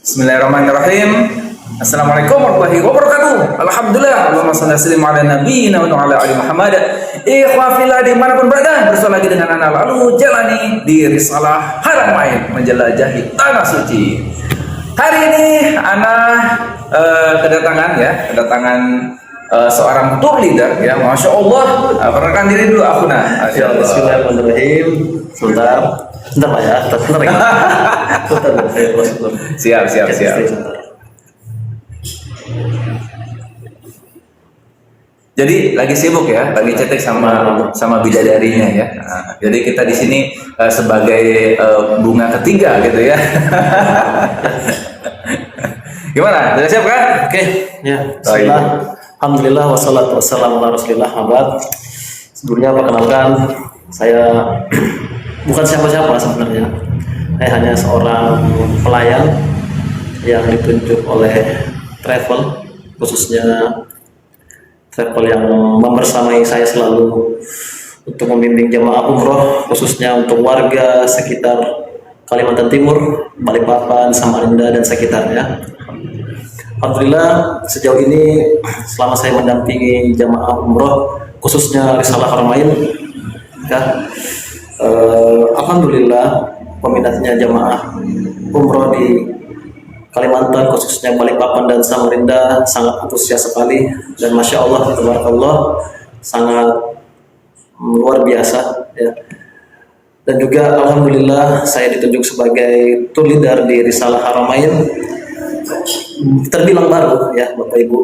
Bismillahirrahmanirrahim. Assalamualaikum warahmatullahi wabarakatuh. Alhamdulillah. Allahumma shalli ala nabiyyina wa ala ali Muhammad. Ikhwah fillah dimanapun berada, bersama lagi dengan anak lalu jalani di Risalah Haramain menjelajahi tanah suci. Hari ini anak kedatangan seorang tour leader ya, masya Allah. Perkenalkan diri dulu Akhuna. Bismillahirrahmanirrahim. Sebentar Pak ya, sebentar ya. Siap. Jadi lagi sibuk ya, lagi cetek sama bidadarinya ya. Nah, jadi kita di sini sebagai bunga ketiga gitu ya. Gimana? Sudah siap kan? Oke, ya. Bismillah. Alhamdulillah wassalatu wassalamu ala Rasulillah. Sebelumnya perkenalkan, saya bukan siapa-siapa sebenarnya. Saya hanya seorang pelayan yang ditunjuk oleh travel, khususnya travel yang membersamai saya selalu untuk membimbing jemaah umroh, khususnya untuk warga sekitar Kalimantan Timur, Balikpapan, Samarinda dan sekitarnya. Alhamdulillah sejauh ini selama saya mendampingi jemaah umroh, khususnya Risalah Haramain, ya, alhamdulillah peminatnya jemaah umroh di Kalimantan, khususnya Balikpapan dan Samarinda sangat antusias sekali, dan masya Allah, tabarakallah, sangat luar biasa ya. Dan juga alhamdulillah saya ditunjuk sebagai tour leader di Risalah Haramain, terbilang baru ya Bapak Ibu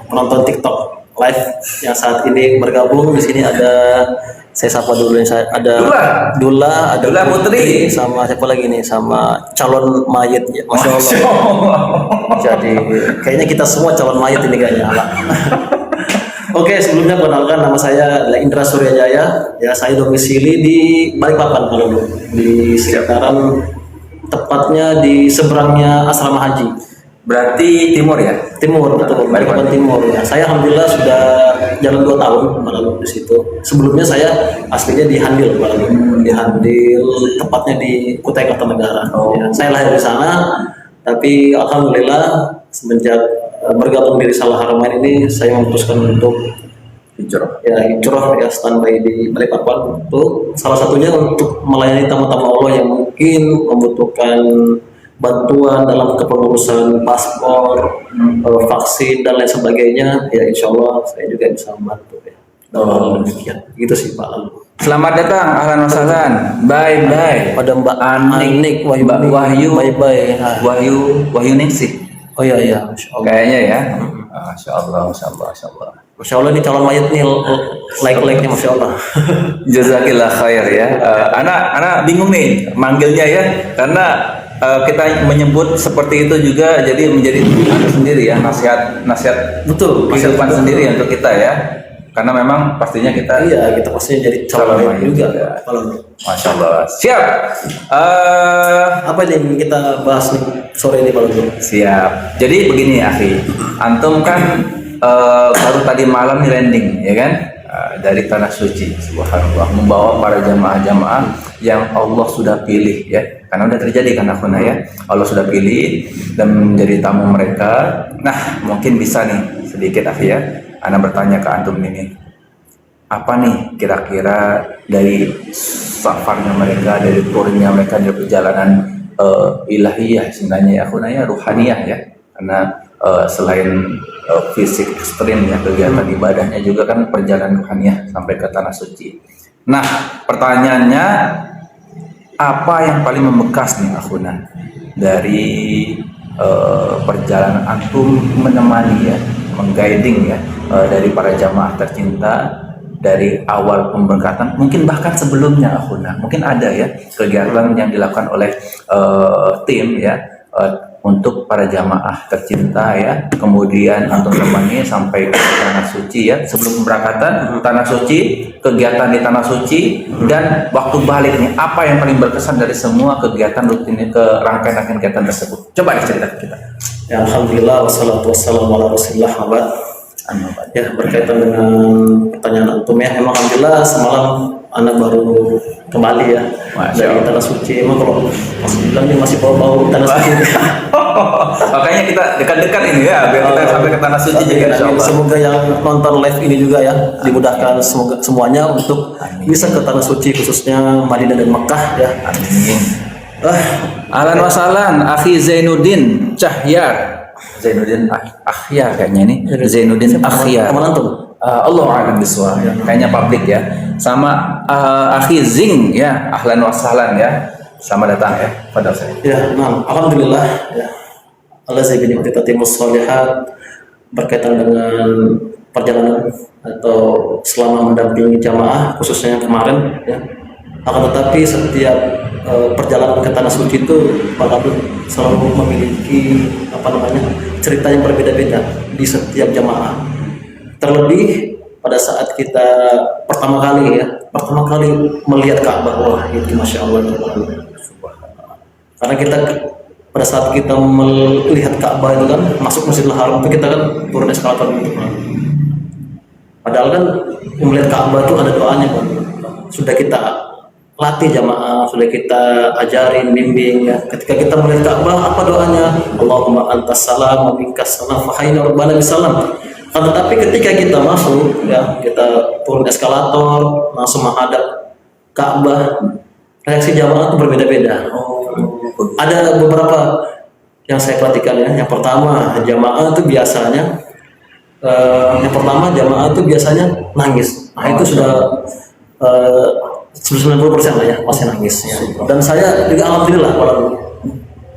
penonton TikTok live yang saat ini bergabung di sini. Ada saya sapa dulu nih, saya ada Dula, ada Putri, sama siapa lagi nih, sama calon mayit ya, masya Allah. Jadi kayaknya kita semua calon mayit ini kayaknya. Oke, sebelumnya perkenalkan, nama saya adalah Indra Suryajaya. Ya, saya domisili di Balikpapan kalau dulu, di sekitaran, tepatnya di seberangnya asrama haji. Berarti timur ya? Timur, betul. Balikpapan Timur. Ya, saya alhamdulillah sudah jalan 2 tahun lalu di situ. Sebelumnya saya aslinya di Handil, di Handil, tepatnya di Kutai Kartanegara. Ya, saya lahir di sana, tapi alhamdulillah semenjak bergabung di Risalah Haramain ini, saya memutuskan untuk hijrah ya, standby di Balikpapan. Untuk salah satunya untuk melayani tamu-tamu Allah yang mungkin membutuhkan bantuan dalam kepengurusan paspor, vaksin dan lain sebagainya. Ya insya Allah saya juga bisa membantu ya. Demikian, gitu sih Pak. Selamat datang, ahlan wa sahlan. Bye. Pada Mbak Anik, Wahyu Ningsih. Oh iya, Masya Allah. Kayaknya ya. Masya Allah. Masya Allah, ini calon mayat nih, like-nya Masya Allah. Jazakillah khair ya. Anak bingung nih manggilnya ya, karena kita menyebut seperti itu juga jadi menjadi sendiri ya, nasihat betul, masukan sendiri untuk kita ya, karena memang pastinya kita pastinya jadi calon mayat juga ya. Masya Allah. Siap. Apa yang kita bahas nih sore ini Pak Lugul? Siap. Jadi begini akhi, antum kan baru tadi malam nih landing ya kan, dari tanah suci, subhanallah, membawa para jamaah-jamaah yang Allah sudah pilih ya, karena udah terjadi kan akhuna ya, Allah sudah pilih dan menjadi tamu mereka. Nah mungkin bisa nih sedikit akhi ya, ana bertanya ke antum ini, apa nih kira-kira dari safarnya mereka, dari turnya mereka, dari perjalanan ilahiyah sebenarnya ya akhuna ya, ruhaniyah ya, karena selain fisik ekstrim ya, kegiatan ibadahnya juga kan perjalanan ruhaniyah sampai ke tanah suci. Nah pertanyaannya, apa yang paling membekas nih akhuna dari perjalanan antum menemani ya, mengguiding ya, dari para jamaah tercinta dari awal pemberangkatan, mungkin bahkan sebelumnya akhuna, mungkin ada ya kegiatan yang dilakukan oleh tim ya, untuk para jamaah tercinta ya, kemudian antum temani sampai ke tanah suci ya, sebelum pemberangkatan tanah suci, kegiatan di tanah suci, dan waktu balik nih, apa yang paling berkesan dari semua kegiatan rutin ke rangkaian kegiatan tersebut? Coba cerita ke kita. Ya, alhamdulillah wassalatu wassalamu ala Rasulillah. Ya, berkaitan dengan pertanyaan antum ya, memang alhamdulillah semalam anak baru kembali ya dari tanah suci. Emang kalau masih bilang dia masih bau-bau tanah suci. Makanya kita dekat-dekat ini ya, biar kita sampai ke tanah suci juga insya Allah. Semoga yang nonton live ini juga ya dimudahkan semoga semuanya untuk bisa ke tanah suci khususnya Madinah dan Mekah ya. Amin. Ah, Ahlan wa sahlan, akhi Zainuddin Cahyar. Zainuddin Akhyar kayaknya ini. Zainuddin Akhyar. teman antum. Allah a'lam bishawab. Kayaknya publik ya. Sama akhi Zing ya. Ahlan wa sahlan ya. Selamat datang ya. Pada saya. Ya, nah, alhamdulillah ya. Allah zaini tatimus sholihat berkaitan dengan perjalanan atau selama mendampingi jamaah khususnya yang kemarin ya. Akan tetapi setiap perjalanan ke tanah suci itu Pak Abdul selalu memiliki cerita yang berbeda-beda di setiap jamaah. Terlebih pada saat kita pertama kali melihat Ka'bah, wah itu masya Allah. Karena kita pada saat kita melihat Ka'bah itu kan masuk Masjidil Haram itu kita kan turun eskalator gitu kan. Padahal kan melihat Ka'bah itu ada doanya kan. Sudah kita latih jamaah, sudah kita ajarin, bimbing ya. Ketika kita melihat Ka'bah, apa doanya? Allahumma antas salam wa minkas salam fa hayna rabbana bisalam. Tetapi ketika kita masuk ya, kita turun eskalator, langsung menghadap Ka'bah, reaksi jamaah itu berbeda-beda. Ada beberapa yang saya perhatikan ya. Yang pertama, jamaah itu biasanya nangis. Nah, itu sudah 90% lah ya, masih nangis ya. Dan saya juga alhamdulillah kalau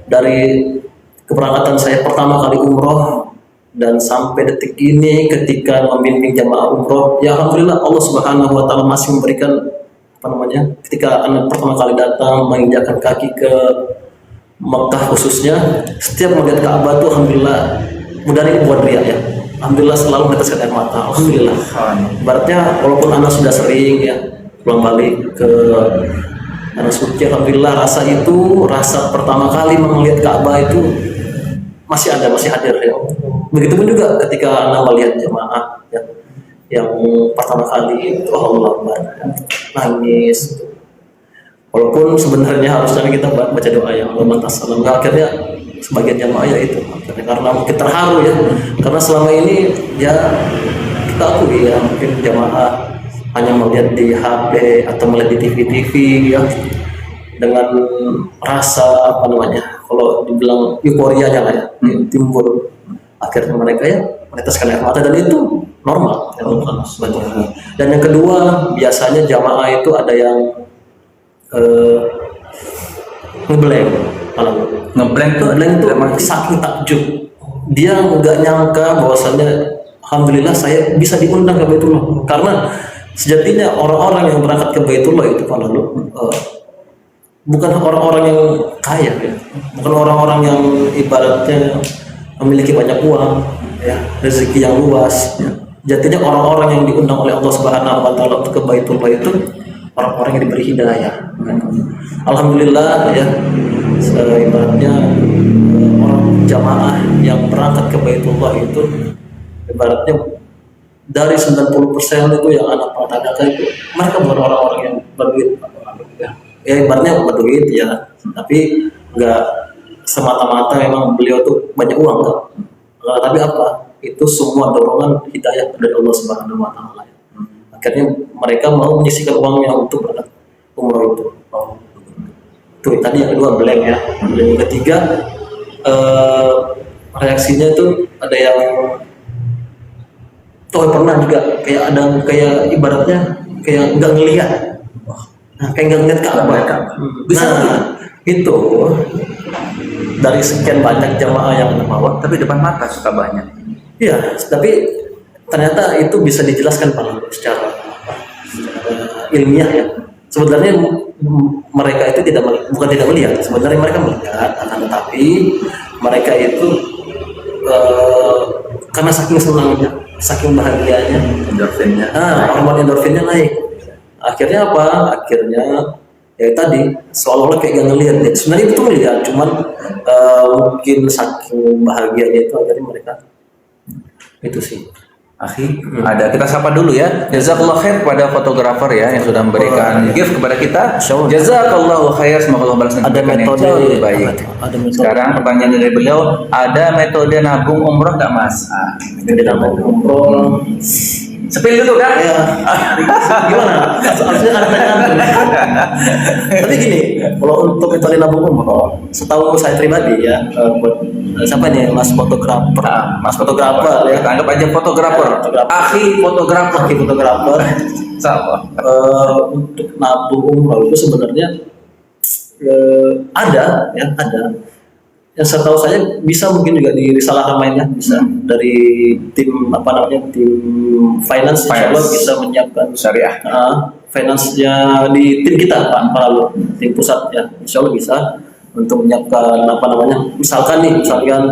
dari keberangkatan saya pertama kali umroh dan sampai detik ini ketika membimbing jamaah umroh, ya alhamdulillah Allah Subhanahu wa taala masih memberikan ketika anak pertama kali datang menginjakkan kaki ke Mekah khususnya, setiap melihat Ka'bah tuh alhamdulillah mudah ini buat riak ya. Alhamdulillah selalu meneteskan air mata. Alhamdulillah. Ibaratnya walaupun anak sudah sering ya pulang balik ke tanah suci, alhamdulillah rasa pertama kali melihat Ka'bah itu masih hadir ya. Begitupun juga ketika anak melihat jamaah ya, yang pertama kali itu Allah Akbar, nangis. Walaupun sebenarnya harusnya kita baca doa ya Allah atas salam. Akhirnya sebagian jamaah ya itu akhirnya karena mungkin terharu ya, karena selama ini ya kita akui ya mungkin jamaah hanya melihat di HP atau melihat di TV ya, dengan rasa kalau dibilang euforianya lah ya timbul, akhirnya mereka ya meneteskan air mata dan itu normal ya, dan yang kedua biasanya jamaah itu ada yang ngeblank tuh saking takjub, dia nggak nyangka bahwasannya alhamdulillah saya bisa diundang ke Baitullah. Karena sejatinya orang-orang yang berangkat ke Baitullah itu bukan orang-orang yang kaya ya, bukan orang-orang yang ibaratnya memiliki banyak uang ya, rezeki yang luas ya. Jatinya orang-orang yang diundang oleh Allah Subhanahu wa taala untuk ke Baitullah itu orang-orang yang diberi hidayah. Alhamdulillah ya, ibaratnya orang jamaah yang berangkat ke Baitullah itu ibaratnya dari 90% itu yang anak anak itu mereka bukan orang-orang yang berduit ya, ibaratnya berduit ya, tapi nggak semata-mata memang beliau tuh banyak uang kan. Tapi itu semua dorongan hidayah dari Allah Subhanahu wa taala. Akhirnya mereka mau menyisihkan uangnya untuk berangkat umroh itu. Tuh tadi yang kedua blank ya. Yang ketiga reaksinya itu ada yang pernah juga kayak ibaratnya kayak nggak ngelihat, kayak nggak ngelihat Ka'bah. Itu dari sekian banyak jamaah yang Mawar, tapi depan mata suka banyak. Iya, tapi ternyata itu bisa dijelaskan secara ilmiah ya. Sebenarnya mereka itu bukan tidak melihat, sebenarnya mereka melihat, akan tetapi mereka itu karena saking senangnya, saking bahagianya, hormon endorfinnya naik. Akhirnya apa? Akhirnya ya tadi seolah-olah kayak gak ngelihat ya. Sebenarnya itu melihat, cuman mungkin saking bahagianya itu akhirnya mereka itu sih. Akhi, ada kita sapa dulu ya. Jazakallahu khair kepada fotografer ya yang sudah memberikan gift kepada kita. Jazakallahu khair, semoga Allah balas Ada kebaikan yang metode jauh lebih baik. Ada metode. Sekarang pertanyaan dari beliau, ada metode nabung umroh nggak Mas? Metode nabung umroh. Sepil dulu kan? Ya. Gimana? Harusnya ada pertanyaan. Tapi gini, kalau untuk metode nabung umroh, setahu saya pribadi ya, buat siapa nih Mas fotografer? Mas fotografer ya. Kita anggap aja fotografer. Akhi fotografer. Akhi fotografer. Sama. Untuk nabung umroh itu sebenarnya ada. Yang setahu saya bisa mungkin juga di Risalah Haramain ya, bisa dari tim tim finance insya Allah bisa menyiapkan syariah finance-nya di tim kita Pak Lalu, tim pusat ya, insya Allah bisa untuk menyiapkan misalkan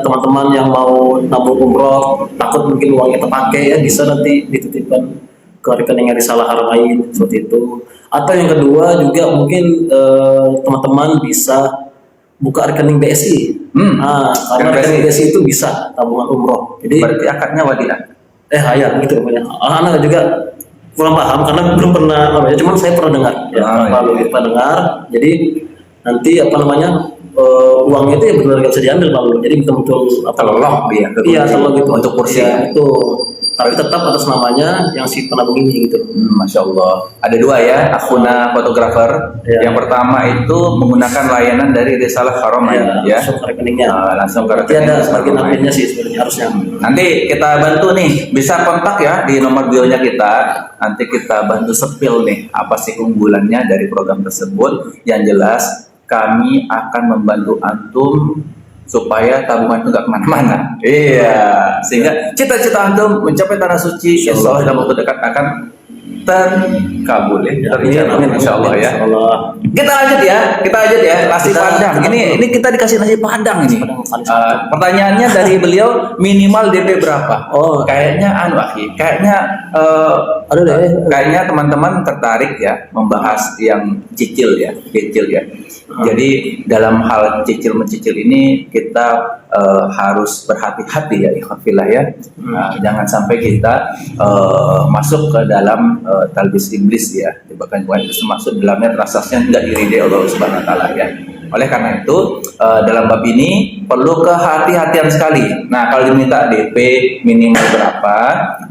teman-teman yang mau nabung umroh takut mungkin uangnya terpakai ya, bisa nanti dititipkan ke rekeningnya Risalah Haramain seperti itu. Atau yang kedua juga mungkin teman-teman bisa buka rekening BSI. Karena rekening BSI itu bisa tabungan umroh. Jadi berarti akadnya wadiah. Ya gitu pokoknya. Anak juga kurang paham karena belum pernah cuman saya pernah dengar. Pernah dengar. Jadi nanti uangnya itu ya benar nggak bisa diambil Pak. Jadi betul-betul terlock dia. Iya, terlock gitu untuk kursi. Ya, itu. Tapi tetap atas namanya yang si penabung ini gitu. Masya Allah. Ada dua ya, akuna fotografer. Ya. Yang pertama itu menggunakan layanan dari Risalah Haramain ya. Langsung ke rekeningnya. Langsung ke Nanti rekening. ada bagian adminnya sih sebenarnya harusnya. Nanti kita bantu nih, bisa kontak ya di nomor bio-nya kita. Nanti kita bantu sepil nih apa sih keunggulannya dari program tersebut. Yang jelas kami akan membantu antum supaya tabungan itu nggak kemana-mana. Iya, sehingga cita-cita antum mencapai tanah suci, insya Allah dalam waktu dekat akan terkabul ya. Insya Allah ya. Kita lanjut ya, nasi padang. Ini kita dikasih nasi padang ini. Pertanyaannya dari beliau, minimal DP berapa? Kayaknya kayaknya teman-teman tertarik ya membahas yang cicil ya. Jadi dalam hal cicil-mencicil ini kita harus berhati-hati ya ikhwafillah ya. Jangan sampai kita masuk ke dalam talbis iblis ya. Bahkan itu masuk dalamnya transaksi yang tidak diridai Allah Subhanahu wa taala ya. Oleh karena itu dalam bab ini perlu kehati-hatian sekali. Nah, kalau diminta DP minimal berapa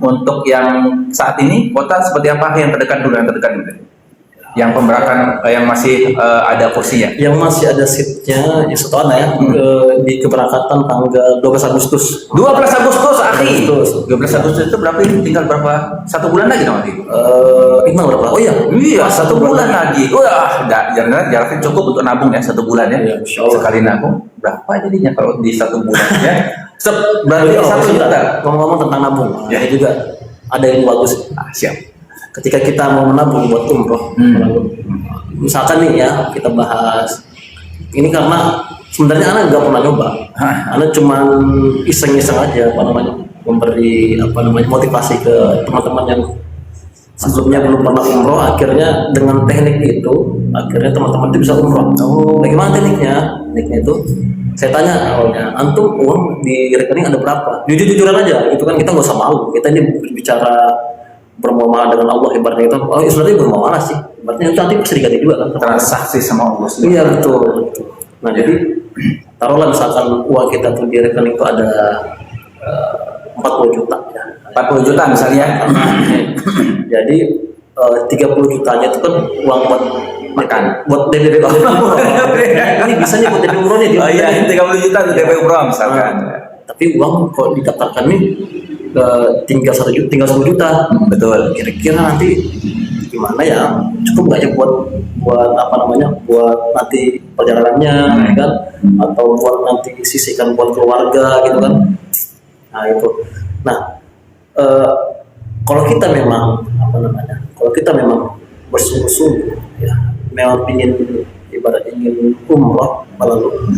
untuk yang saat ini kota seperti apa yang terdekat dulu. Yang pemberakan yang masih ada kursinya, yang masih ada seatnya ya setoran ya di keberangkatan tanggal 12 Agustus. 12 Agustus akhi. 12 Agustus itu berapa? Tinggal berapa? 1 bulan lagi dong akhi. Emang berapa? Oh iya, 1 bulan lagi. Jangan jaraknya cukup untuk nabung ya 1 bulan ya. Sekali nabung berapa jadinya kalau di 1 bulan ya? Berarti 1 juta. Ngomong-ngomong tentang nabung, ya juga ada yang bagus. Siap. Ketika kita mau menabung buat umroh, misalkan nih ya kita bahas ini karena sebenarnya anak nggak pernah nyoba, anak cuma iseng-iseng aja memberi motivasi ke teman-teman yang sebelumnya belum pernah umroh, akhirnya dengan teknik itu akhirnya teman-teman itu bisa umroh. Bagaimana tekniknya? Tekniknya itu saya tanya awalnya, antum uang di rekening ada berapa? Jujur-jujuran aja, itu kan kita nggak usah malu, kita ini berbicara bermuamalah dengan Allah ibaratnya itu. Sebenarnya bermuamalah sih. Ibaratnya itu nanti bisa diganti juga kan. Transaksi sama Allah. Iya betul. Nah jadi taruhlah misalkan uang kita tuh di rekening itu ada 40 juta ya. 40 juta misalnya. Jadi 30 jutanya itu kan uang buat makan, buat DP umroh. Ini bisa nih buat DP umroh nih. Oh iya, 30 juta untuk DP umroh misalkan. Tapi uang kok didaftarkan nih tinggal 10 juta. Betul. Kira-kira nanti gimana ya? Cukup nggak ya buat buat nanti perjalanannya, kan? Atau buat nanti sisihkan buat keluarga gitu kan? Nah itu. Nah kalau kita memang bersungguh-sungguh ya, memang ingin umroh lalu.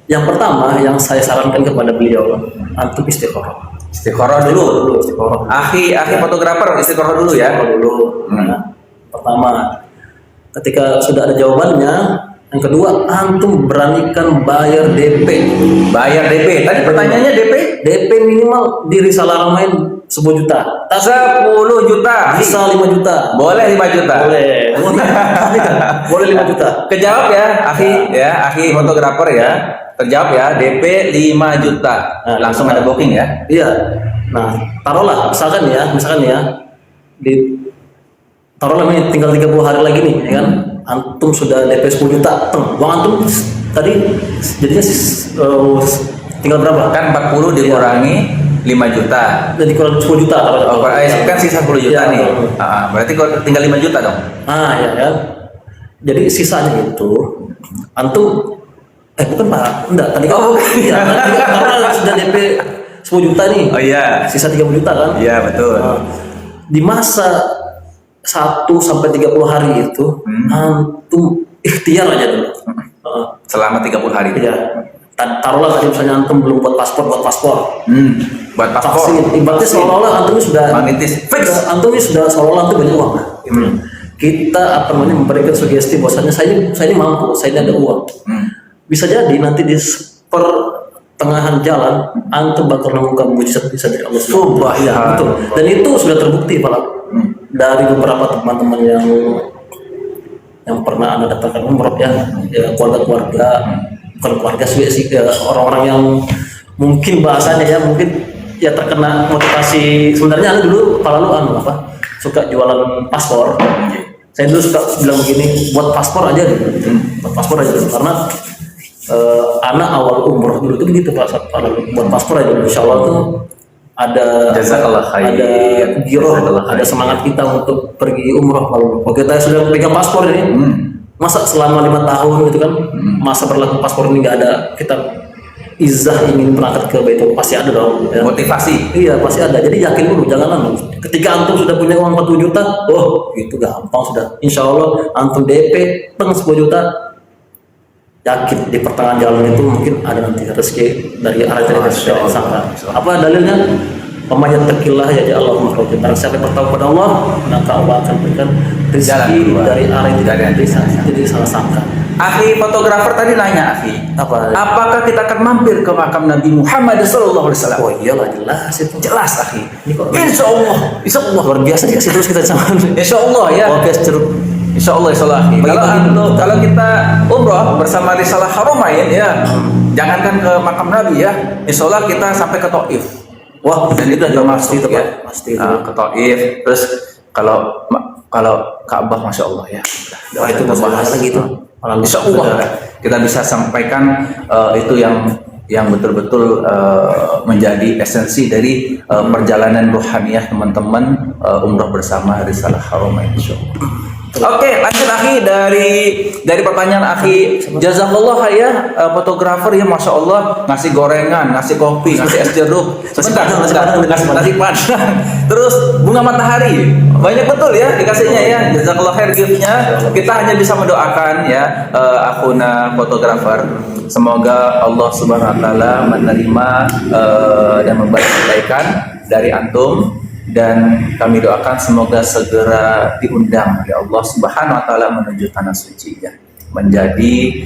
Yang pertama yang saya sarankan kepada beliau, antum istikharah. Istikharah dulu. Akhi fotografer istikharah dulu. Nah, pertama, ketika sudah ada jawabannya, Yang kedua, antum beranikan bayar DP. Bayar DP. Tadi pertanyaannya DP? DP minimal di Risalah Haramain 10 juta. 10 juta. Bisa 5 juta. Boleh 5 juta. Boleh. Boleh 5 juta. Kejawab ya, akhi fotografer ya. Terjawab ya, DP 5 juta. Nah, Langsung ada booking ya. Iya. Nah, taruhlah misalkan ya, taruhlah ini tinggal 30 hari lagi nih, ya kan? Antum sudah DP 10 juta. Uang antum tadi jadinya tinggal berapa? Kan 40 dikurangi 5 juta. Jadi kurang 10 juta. Kan sisa 10 juta Ya, nih. Berarti tinggal 5 juta dong. Ya kan. Jadi sisanya itu antum bukan Pak. Enggak, tadi kan iya, karena sudah DP 10 juta nih. Oh iya. Sisa 30 juta kan? Iya, betul. Di masa 1 sampai 30 hari itu antum ikhtiar aja dulu. Selama 30 hari. Iya. Taruhlah tadi misalnya antum belum buat paspor. Buat paspor. Vaksin. Ibaratnya seolah-olah antum sudah magnetis fix. Antum sudah seolah-olah antum banyak uang. Kita memberikan sugesti bahwasanya saya ini mampu, saya ini ada uang. Bisa jadi nanti di pertengahan jalan antum bakal menemukan mujizat bisa dari Allah Subhanahu. Ya, betul. Dan itu sudah terbukti Pak. Dari beberapa teman-teman yang pernah Anda dapatkan umroh ya keluarga-keluarga, bukan keluarga sih orang-orang yang mungkin bahasanya ya terkena motivasi. Sebenarnya Anda dulu Pak lalu suka jualan paspor. Saya dulu suka bilang begini, buat paspor aja dulu. Karena anak awal umroh dulu itu begitu Pak lalu buat paspor aja dulu. Insyaallah tuh ada giroh, ada semangat kita untuk pergi umroh. Kalau kita sudah pegang paspor ini, masa selama 5 tahun gitu kan, masa berlaku paspor ini nggak ada, kita izah ingin berangkat ke Baitul, pasti ada dong. Ya. Motivasi. Iya pasti ada. Jadi yakin dulu, jangan ketika antum sudah punya uang 40 juta, itu gampang sudah. Insya Allah antum DP 10 juta. Yakin di pertengahan jalan itu mungkin ada nanti rezeki dari arah yang tidak disangka. Apa dalilnya? Pemayan tekilah ya Allah makhraja. Barang siapa yang bertakwa kepada Allah, maka Allah akan berikan rezeki dari arah yang tidak salah sangka. Akhi fotografer tadi nanya, apakah kita akan mampir ke makam Nabi Muhammad SAW? Oh iyalah, jelas itu. Jelas, akhi. Insya Allah luar biasa dikasih terus kita sama. Insya Allah ya. Oke, ceruk. Insya Allah. Kalau kita umroh bersama Risalah Haramain ya, jangankan ke makam Nabi ya, Insya Allah kita sampai ke Taif. Wah, dan itu juga pasti itu ya, pasti ke Taif. Terus kalau Ka'bah, Masya Allah ya. Wah, itu bahas lagi itu. Insya Allah kita bisa sampaikan itu yang betul-betul menjadi esensi dari perjalanan ruhaniyah teman-teman umroh bersama Risalah Haramain. Insya Allah. Oke, lanjut akhi dari pertanyaan akhi. Jazakallah ya fotografer ya, Masya Allah, ngasih gorengan, ngasih kopi, ngasih es jeruk, ngasih padang, terus bunga matahari, banyak betul ya dikasihnya ya. Jazakallah khair giftnya. Kita hanya bisa mendoakan ya akhuna fotografer, semoga Allah Subhanahu Wa Taala menerima dan membalas kebaikan dari antum. Dan kami doakan semoga segera diundang ya Allah Subhanahu Wa Taala menuju tanah suci ya, menjadi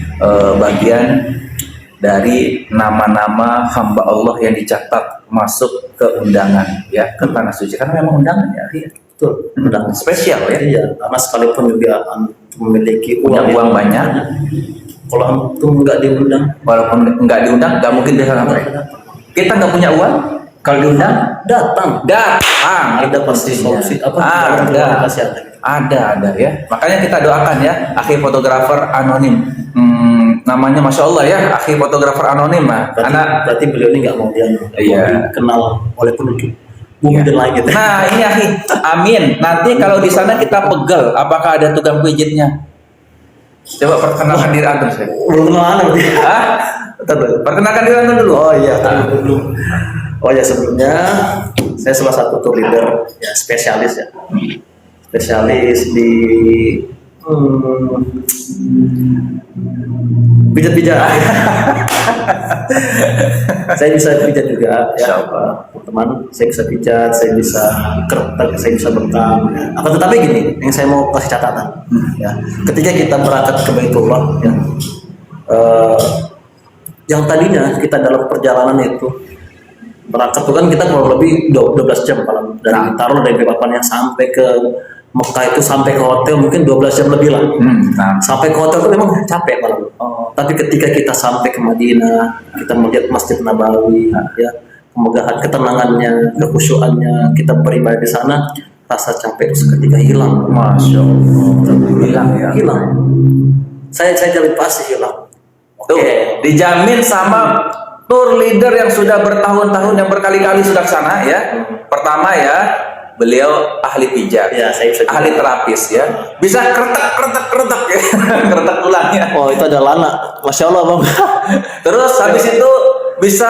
bagian dari nama-nama hamba Allah yang dicatat masuk ke undangan ya, ke tanah suci, karena memang undangan ya, betul, undangan spesial ya. Iya, karena sekalipun juga memiliki uang banyak, kalau antum nggak diundang, walaupun nggak diundang, nggak mungkin bisa sampai. Kita nggak punya uang, kalau diundang datang ada pasti solusi ada ya. Makanya kita doakan ya akhi fotografer anonim, namanya Masya Allah ya, akhi fotografer anonim lah. Berarti beliau ini nggak mau kenal walaupun bumi dan langit. Nah ini akhi, amin. Nanti kalau di sana kita pegel, apakah ada tukang pijitnya? Coba perkenalkan diri antum saya. Perkenalkan diri antum dulu. Oh iya, belum. Oh ya, sebelumnya saya salah satu tour leader ya, spesialis di pijat-pijat. Saya bisa pijat juga ya. teman-teman, saya bisa pijat, saya bisa kertek, saya bisa bekam. Akan tetapi gini, yang saya mau kasih catatan, ya, ketika kita berangkat ke Baitullah, ya, yang tadinya kita dalam perjalanan itu berangkat itu kan kita kurang lebih 12 jam kalau dari taruh dari Balikpapan yang sampai ke Mekah itu sampai ke hotel mungkin 12 jam lebih lah. Sampai ke hotel itu memang capek malam. Tapi ketika kita sampai ke Madinah, kita melihat Masjid Nabawi, ya, kemegahan, ketenangannya, kekhusyuannya, kita beribadah di sana, rasa capek itu seketika hilang. Masya Allah. Hilang ya. Hilang. Saya jamin pasti hilang. Tuh, dijamin sama tour leader yang sudah bertahun-tahun, yang berkali-kali sudah ke sana ya. Pertama ya, beliau ahli pijat, Ya, saya bisa ahli terapis ya, bisa kretek ya, kretek tulangnya. Oh, itu ada lana. Masya Allah, Bang. Terus habis itu bisa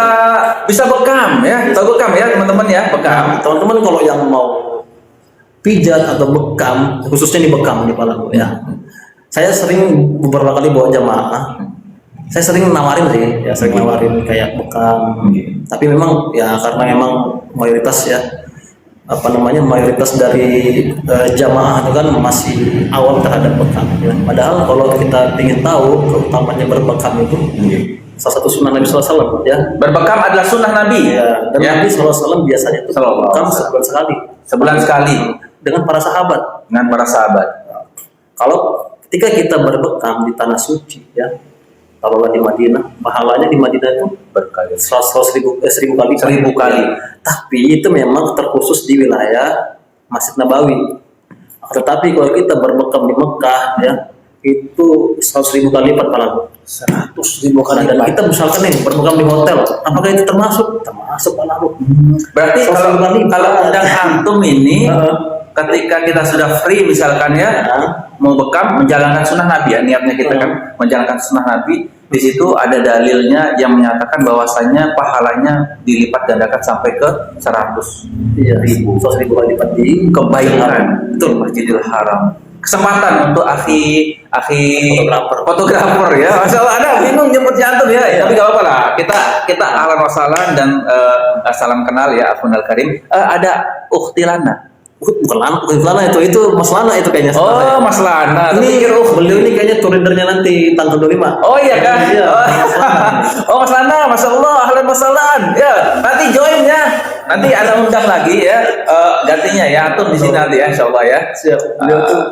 bekam ya, tahu bekam ya teman-teman ya, bekam. Teman-teman kalau yang mau pijat atau bekam, khususnya di bekam di Palang ya. Saya sering beberapa kali bawa jamaah. Saya sering nawarin sih, ya sering nawarin kayak bekam. Tapi memang ya karena memang mayoritas ya mayoritas dari jamaah itu kan masih awam terhadap bekam. Ya. Padahal kalau kita ingin tahu keutamanya berbekam itu salah satu sunnah Nabi SAW ya. Berbekam adalah sunnah Nabi. Ya, dan ya. Nabi SAW biasanya itu bekam sebulan sekali. Sebulan sekali Dengan para sahabat. dengan para sahabat. Kalau ketika kita berbekam di tanah suci ya, kalau di Madinah, pahalanya di Madinah itu Berkali. 100.000 kali. 1000 kali. Tapi itu memang terkhusus di wilayah Masjid Nabawi. Tetapi kalau kita berbekam di Mekah ya, itu 100.000 kali lipat pahala. 100.000 kali Dan lipat. kita misalkan nih berbekam di hotel, apakah itu termasuk? Termasuk pahala. Berarti 100.000 kali kalau undang antum ini Heeh. ketika kita sudah free misalkan ya, mau bekam menjalankan sunnah Nabi ya, niatnya kita kan menjalankan sunnah Nabi, di situ ada dalilnya yang menyatakan bahwasanya pahalanya dilipat gandakan sampai ke 100.000 100.000 kali lipat di kebaikan itu Masjidil Haram. Kesempatan untuk akhi fotografer ya, masalah ada bingung nyebutnya antum ya, tapi gak apa-apa lah, kita ahlan wa sahlan dan salam kenal ya akhunal karim. Ada Ukhti Lana. Bukan Lana itu Mas Lana itu kayaknya. Oh, Mas Lana. Ini beliau ini kayaknya tour leadernya nanti tanggal 25. Oh iya kan? Iya. Oh Mas Lana, Masya Allah, ahlan masalan. Ya, nanti join ya. Nanti ada undang lagi ya. Gantinya ya, antum di sini nanti ya, Insya Allah ya. Siap. Beliau tuh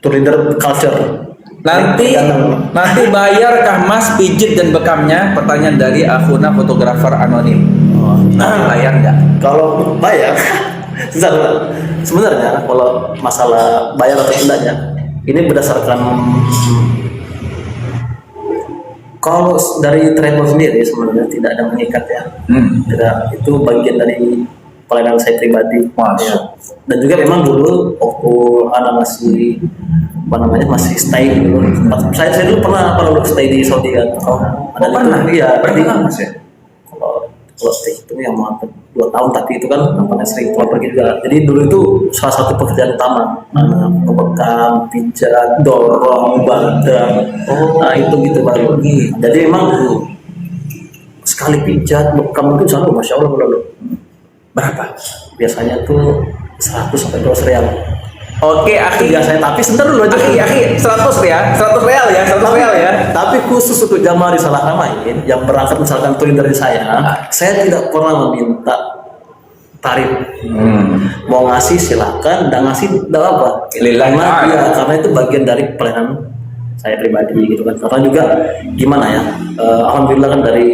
tour leader culture. Nanti bayarkah Mas pijit dan bekamnya? Pertanyaan dari akhuna fotografer anonim. Bayar nggak? Kalau bayar, sebenarnya kalau masalah bayar atau tidaknya, ini berdasarkan kalau dari travel sendiri sebenarnya tidak ada mengikat ya. Tidak, itu bagian dari pelayanan saya pribadi. Ya. Dan juga memang dulu waktu anak masih stay dulu. Saya dulu pernah stay di Saudi kan. Pernah? Iya. Berapa lama sih? Kalau stay itu yang mau 2 tahun, tapi itu kan namanya sering keluar pergi juga. Jadi dulu itu salah satu pekerjaan utama, ngebekam, pijat, dorong, bandang. Nah itu gitu baru. Jadi memang sekali pijat, bekam itu selalu Masya Allah lalu. Berapa? Biasanya tuh 100 sampai 200 real. Oke, akhi. Biasanya, tapi sebentar dulu aja. Akhi, 100 ya, 100 real ya, 100 real ya. Tapi khusus untuk jamaah di Salah Ramain yang berangkat misalkan turin dari saya tidak pernah meminta tarif. Mau ngasih silakan, dan ngasih tidak apa. Karena itu bagian dari pelayanan saya pribadi gitu kan. Karena juga gimana ya, alhamdulillah kan dari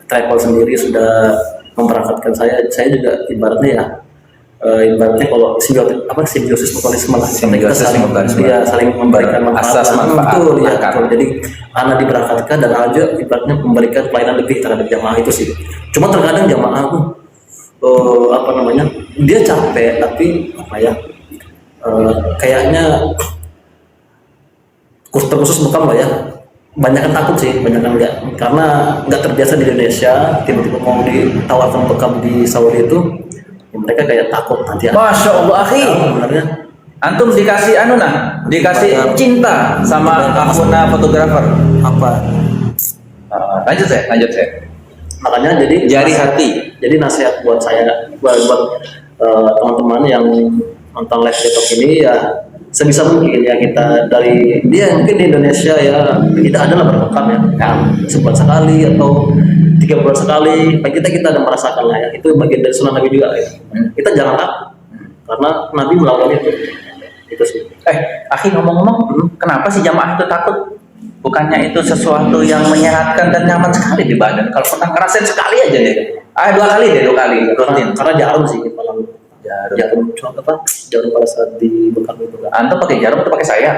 travel sendiri sudah memberangkatkan saya juga ibaratnya kalau simbiosis mutualisme lah, saling memberikan manfaat. Betul ya. Jadi anak diberangkatkan dan anak juga ibaratnya memberikan pelayanan lebih terhadap jamaah itu sih. Cuma terkadang jamaah dia capek, tapi kayaknya terkhusus bekam lah ya. Banyak yang takut sih, banyak yang enggak, karena nggak terbiasa di Indonesia, tiba-tiba mau ditawarkan bekam di Saudi itu, ya mereka kayak takut nanti. Masya Allah, akhi. Antum dikasih dikasih cinta sama akhuna fotografer. Apa? Lanjut saya. Makanya Jari hati. jadi nasihat buat saya, buat teman-teman yang nonton live TikTok ini ya, sebisa mungkin ya kita dari dia mungkin di Indonesia ya kita adalah berpekan ya, sebulan sekali atau 3 bulan sekali, kita ada merasakan lah ya, itu bagian dari sunnah Nabi juga ya. Kita jangan takut karena Nabi melakukan itu sih. Akhi, ngomong-ngomong, kenapa sih jamaah itu takut? Bukannya itu sesuatu yang menyehatkan dan nyaman sekali di badan. Kalau pernah ngerasain sekali aja deh. 2 kali rutin. Karena jarum sih kalau jarum pada saat di bekam itu kan. Antum pakai jarum atau pakai saya?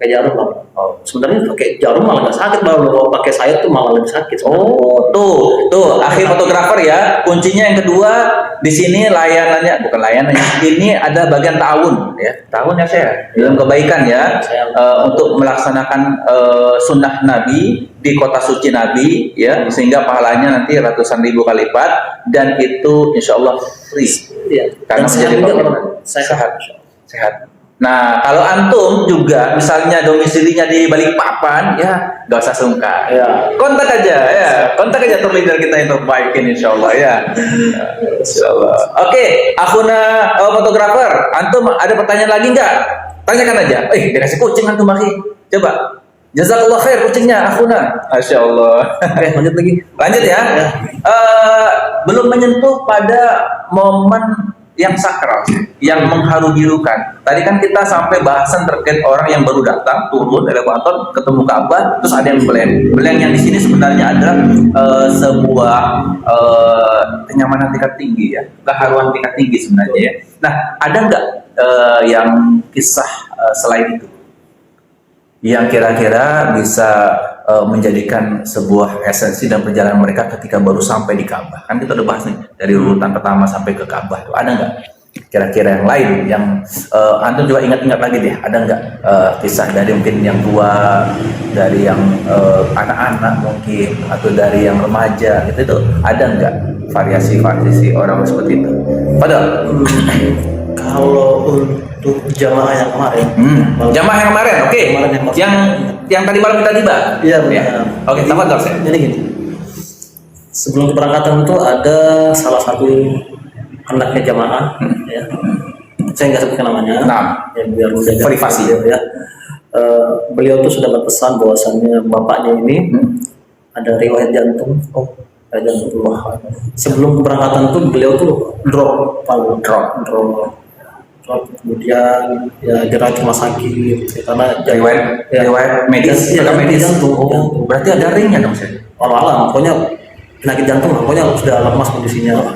Pakai jarum lah. Oh. Sebenarnya pakai jarum malah nggak sakit, kalau pakai sayap tuh malah lebih sakit. Oh, tuh, akhi fotografer ya. Kuncinya yang kedua di sini layanannya, bukan layanannya. Ini ada bagian ta'awun ya. Ta'awun ya saya. Dalam kebaikan ya. Untuk melaksanakan sunnah Nabi di kota suci Nabi ya, sehingga pahalanya nanti ratusan ribu kali lipat, dan itu insya Allah free. Iya. Karena menjadi sehat. Nah, kalau antum juga misalnya domisilinya di Balikpapan, ya nggak usah sungkan. Ya. Kontak aja tour leader kita yang terbaik ini, insya Allah ya. Insya Allah. Oke, akhuna fotografer, antum ada pertanyaan lagi nggak? Tanyakan aja. Dikasih kucing antum lagi. Coba. Jazakallah khair kucingnya, akhuna. Masya Allah. Oke, lanjut ya. Belum menyentuh pada momen yang sakral, yang mengharu-birukan. Tadi kan kita sampai bahasan terkait orang yang baru datang, turun elevator, ketemu Ka'bah, terus ada yang blend. Blend yang di sini sebenarnya adalah sebuah kenyamanan tingkat tinggi ya, keharuan tingkat tinggi sebenarnya ya. Nah, ada nggak yang kisah selain itu, yang kira-kira bisa menjadikan sebuah esensi dan perjalanan mereka ketika baru sampai di Ka'bah? Kan kita udah bahas nih dari urutan pertama sampai ke Ka'bah. Ada nggak kira-kira yang lain yang antum juga ingat-ingat lagi deh? Ada nggak kisah dari mungkin yang tua, dari yang anak-anak mungkin, atau dari yang remaja gitu? Itu ada nggak variasi-variasi orang seperti itu? Padahal kalau untuk jamaah yang kemarin, jamaah yang kemarin, oke. Yang tadi malam kita tiba. Iya. Oke, sama dong saya. Jadi gini, sebelum keberangkatan itu ada salah satu anaknya jamaah, ya. Saya nggak sebutkan namanya. Ya, biar menjaga privasi ya. Beliau tuh sudah berpesan bahwasannya bapaknya ini ada riwayat jantung. Jantung. Sebelum keberangkatan tuh beliau tuh drop. Kemudian ya dirawat rumah sakit karena riwayat medis, jantung. Berarti ada ringnya dong saya. Pokoknya penyakit jantung, pokoknya sudah lemas kondisinya.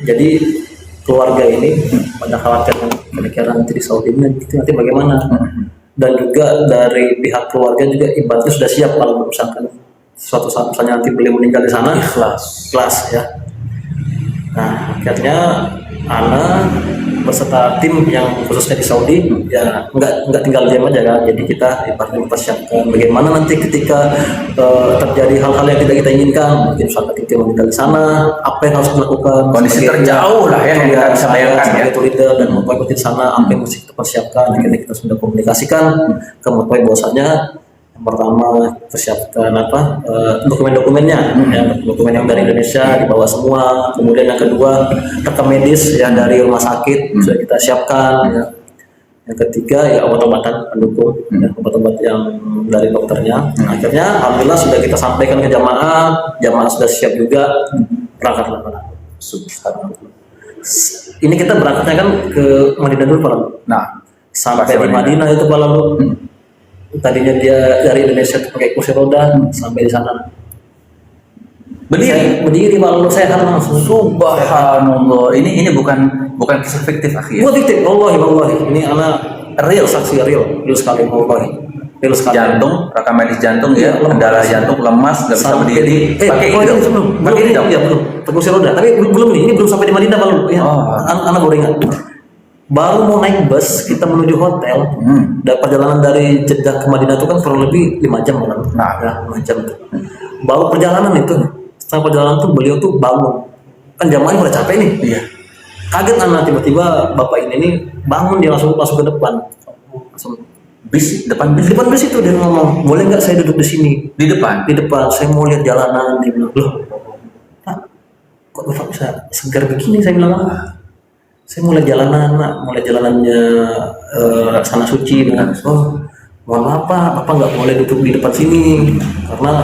Jadi keluarga ini banyak khawatir kira-kira nanti di Saudi nanti bagaimana. Dan juga dari pihak keluarga juga ibaratnya sudah siap kalau misalkan suatu saat misalnya nanti beliau meninggal di sana, ikhlas ya. Nah, akhirnya Ana beserta tim yang khususnya di Saudi ya nggak tinggal diam aja kan. Jadi kita ibaratnya mempersiapkan bagaimana nanti ketika terjadi hal-hal yang tidak kita inginkan, mungkin saat kita meninggal di sana, apa yang harus dilakukan, kondisi terjauh lah ya yang kita bisa bayangkan ya. Sebagai leader dan mutwai di sana, apa yang mesti kita persiapkan. Akhirnya kita sudah komunikasikan ke mutwai bahwasanya yang pertama persiapkan dokumen-dokumennya, dokumen yang dari Indonesia dibawa semua. Kemudian yang kedua rekam medis yang dari rumah sakit sudah kita siapkan. Ya. Yang ketiga ya obat-obatan pendukung, obat-obat yang dari dokternya. Akhirnya alhamdulillah sudah kita sampaikan ke jamaah sudah siap juga berangkat lah. Ini kita berangkatnya kan ke Madinah dulu Pak. Nah, sampai di Madinah itu Pak lalu. Tadinya dia dari Indonesia pakai kursi roda sampai di sana berdiri malu sehat langsung. Subhanallah. Ini bukan kisah fiktif akhir. Bukan fiktif, wallahi. Ini anak real, saksi real sekali, wallahi. Real sekali. Jantung, rekam medis jantung ya, kendala jantung lemas, nggak bisa berdiri. Pakai ini dong. Iya belum. Pakai kursi roda. Tapi belum ini belum sampai di Madinah malu. Ya. Anak baru ingat. Baru mau naik bus kita menuju hotel. Dan perjalanan dari Jeddah ke Madinah itu kan kurang lebih 5 jam kan? Ya, 5 jam tuh. Baru perjalanan itu, setelah perjalanan tuh beliau tuh bangun. Kan jamaahnya udah capek nih. Iya. Kaget anak tiba-tiba bapak ini bangun, dia langsung ke depan. Langsung Di depan bis itu dia ngomong, boleh nggak saya duduk di sini? Di depan. Di depan, saya mau lihat jalanan. Dia bilang, loh, Pak, kok Bapak bisa segar begini? Saya bilang, saya mau lihat jalanan, Pak. Mau lihat jalanannya Sana Suci. Oh, mohon maaf Pak, Bapak nggak boleh duduk di depan sini karena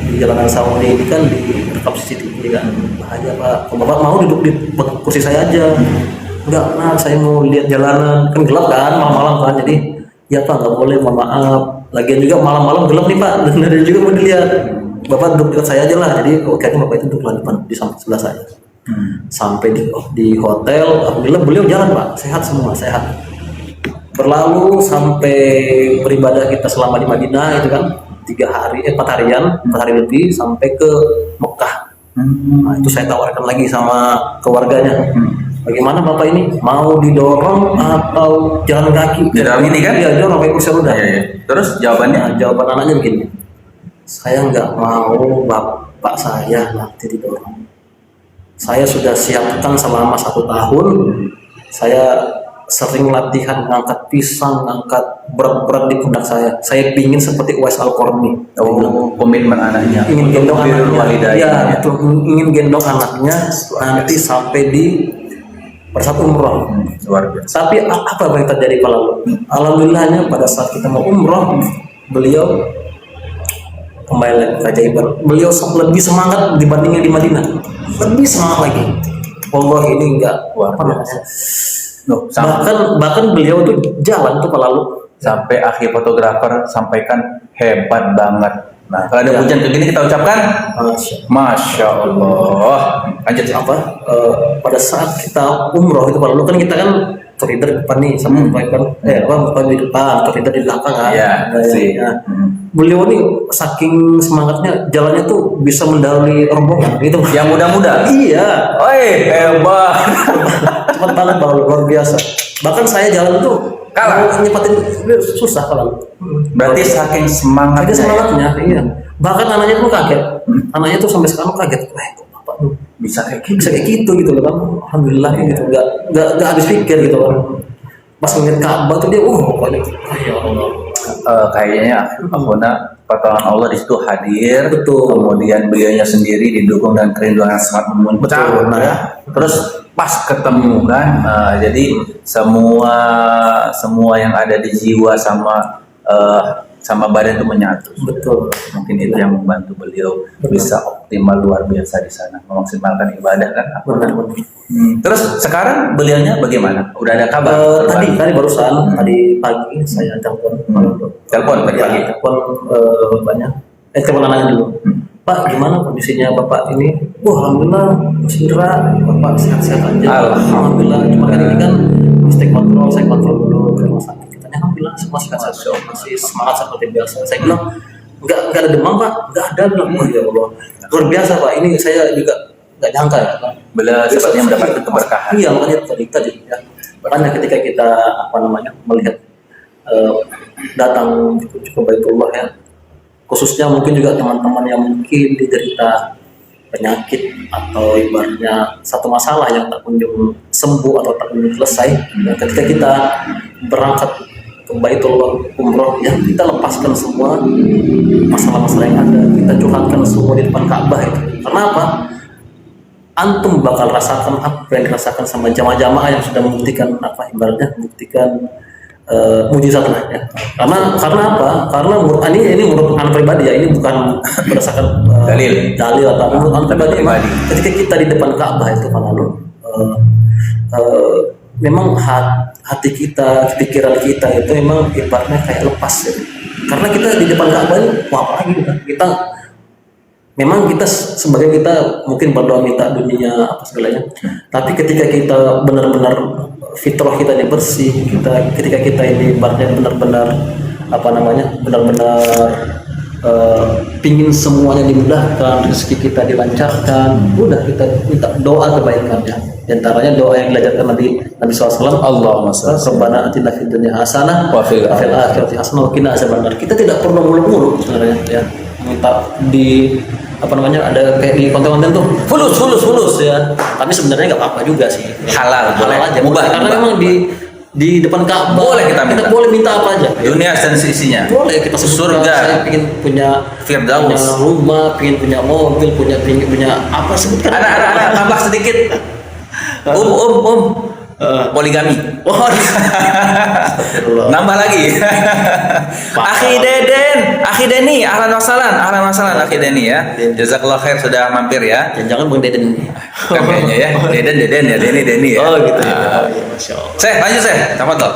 di jalanan Saudi ini kan direkam CCTV kan, bahaya Pak. Kalau Bapak mau duduk di kursi saya aja. Enggak, nah saya mau lihat jalanan, kan gelap kan malam-malam kan, jadi ya Pak nggak boleh, mohon maaf. Lagian juga malam-malam gelap nih Pak, dan juga mau dilihat. Bapak duduk dekat saya aja lah, jadi kayaknya Bapak itu duduk di depan di samping sebelah saya. Sampai di hotel, alhamdulillah beliau jalan Pak, sehat semua, sehat. Berlalu sampai beribadah kita selama di Madinah itu kan 4 hari lebih sampai ke Mekah. Nah, itu saya tawarkan lagi sama keluarganya. Bagaimana Bapak ini, mau didorong atau jalan kaki? Didorong ini kan? Iya, dorong pakai kursi roda. Iya. Terus jawabannya? Nah, jawaban anaknya begini, saya nggak mau bapak saya nanti didorong. Saya sudah siapkan selama 1 tahun. Saya sering latihan ngangkat pisang, ngangkat berat-berat di pundak saya. Saya pingin seperti Uwais Al-Qarni. Komitmen anaknya. Ingin gendong Birrul anaknya. walidain, Ya, itu ingin gendong anaknya nanti sampai di bersatu umroh. Luar biasa. Tapi apa yang terjadi Pak lalu? Alhamdulillahnya pada saat kita mau umroh, beliau kembali lagi keajaiban. Beliau lebih semangat dibandingnya di Madinah. Lebih semangat lagi. Allah ini enggak apa namanya? Bahkan beliau tuh jalan tuh Pak lalu. Sampai akhir fotografer sampaikan hebat banget. Nah, kalau ada hujan kayak gini kita ucapkan Masya Allah. Lanjut Apa? Pada saat kita umroh itu Pak lalu kan kita kan terhider depan nih sama Bapak di depan, terhider di belakang kan. Iya, sih. Beliau nih saking semangatnya jalannya tuh bisa mendahului rombongan gitu. Yang muda-muda. Iya. Oi, hebat. Cepat banget Pak, luar biasa. Bahkan saya jalan tuh Kalah. nyepatin susah kalau. Berarti saking semangatnya. Semangatnya, iya. Bahkan anaknya pun kaget. Anaknya tuh sampai sekarang kaget. Kok Bapak tuh Bisa kayak bisa kayak gitu loh kan. Alhamdulillah gitu. Enggak habis pikir gitu kan. Pas ngeliat Ka'bah tuh dia pokoknya ya Allah. Kayaknya Akhuna pertolongan Allah di situ hadir. Betul. Kemudian beliaunya sendiri didukung dan kerinduan yang sangat memuncak. Betul. Nah, Ya. Terus pas ketemu kan, jadi semua yang ada di jiwa sama badan itu menyatu. betul. Mungkin itu yang membantu beliau bisa optimal luar biasa di sana, memaksimalkan ibadah kan. Benar. Terus sekarang beliaunya bagaimana? Udah ada kabar? Tadi barusan tadi pagi saya telepon. Telepon tadi pagi. Telepon banyak. Telepon anaknya dulu. Pak, gimana kondisinya Bapak ini? Alhamdulillah, cedera, Bapak sehat-sehat aja. Alhamdulillah, cuma kan ini kan mesti kontrol, saya kontrol dulu ke rumah sakit. Katanya Alhamdulillah semua sehat-sehat, masih semangat seperti biasa. Saya bilang, nggak ada demam Pak, nggak ada. Bilang, ya Allah, luar biasa Pak. Ini saya juga nggak nyangka ya. Beliau sepertinya mendapatkan keberkahan. Iya, makanya tadi ya. Makanya ketika kita melihat datang ke Baitullah ya, khususnya mungkin juga teman-teman yang mungkin diderita penyakit atau ibaratnya satu masalah yang tak kunjung sembuh atau tak kunjung selesai. Dan ketika kita berangkat ke Baitullah umroh ya, kita lepaskan semua masalah-masalah yang ada, kita curhatkan semua di depan Ka'bah itu. Karena apa? Antum bakal rasakan apa yang dirasakan sama jamaah-jamaah yang sudah membuktikan ibaratnya membuktikan mujizat lah ya. Karena apa? Karena ini menurut anak pribadi ya, ini bukan berdasarkan dalil atau menurut anak pribadi. Ketika kita di depan Ka'bah itu kan lalu memang hati kita, pikiran kita itu memang ibaratnya kayak lepas ya. Karena kita di depan Ka'bah ini apa lagi kita memang kita sebagai kita mungkin berdoa minta dunia apa segalanya. Tapi ketika kita benar-benar fitrah kita ini bersih, ketika kita ini ibaratnya benar-benar benar-benar pingin semuanya dimudahkan, rezeki kita dilancarkan, udah kita minta doa kebaikannya. Di antaranya doa yang diajarkan Nabi SAW, Allahumma rabbana atina fid dunya hasanah wa fil akhirati hasanah wa qina azabannar. Kita tidak perlu muluk-muluk sebenarnya ya. Minta di ada kayak di konten-konten tuh fulus ya, tapi sebenarnya nggak apa-apa juga sih, halal aja, mubah karena memang di depan Ka'bah. Boleh kita minta. boleh minta apa aja. Dunia dan seisinya. Boleh kita sebutkan, Surga. saya ingin punya Firdaus. rumah, ingin punya mobil, ingin punya apa, sebutkan. Anak tambah sedikit. Poligami. Oh, astagfirullah. Nambah lagi. Akhi Deni, ahlan wasalan, Akhi Deni ya. Jazakallah khair sudah mampir ya. Jangan Bang Deden. Kan kayaknya ya. Deden ya, Deni ya. Oh gitu ya. Ah. Oh, iya, Masya Allah. Lanjut tafadhol.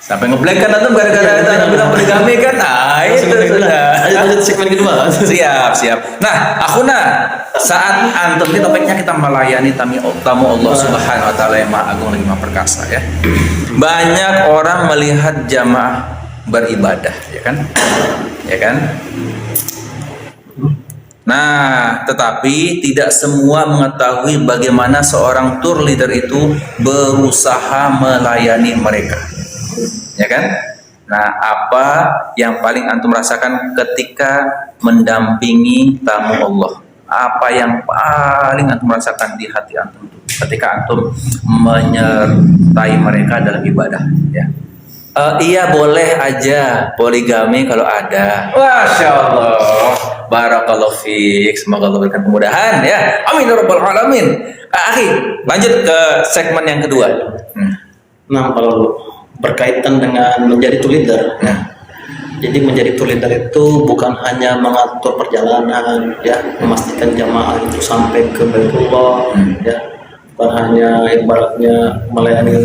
Sampai ngeblank kan antum gara-gara tadi bilang poligami kan. Nah, itu sudah. Lanjut segmen kedua. Siap. Nah, akhuna, saat antum ini topiknya kita melayani tamu Allah Subhanahu wa taala yang Maha Agung lagi Maha Perkasa ya. Banyak orang melihat jamaah beribadah, ya kan? Nah, tetapi tidak semua mengetahui bagaimana seorang tour leader itu berusaha melayani mereka. Ya kan? Nah, apa yang paling antum rasakan ketika mendampingi tamu Allah? Apa yang paling antum rasakan di hati antum ketika antum menyertai mereka dalam ibadah? Ya. Iya, boleh aja poligami kalau ada. Masya Allah. Barakallahu fiik. Semoga Allah berikan kemudahan ya. Amin ya rabbal alamin. Akhi, lanjut ke segmen yang kedua. Nah, kalau berkaitan dengan menjadi tour leader, jadi menjadi tour leader itu bukan hanya mengatur perjalanan, ya, memastikan jamaah itu sampai ke Baitullah, ya, bukan hanya ibaratnya melayani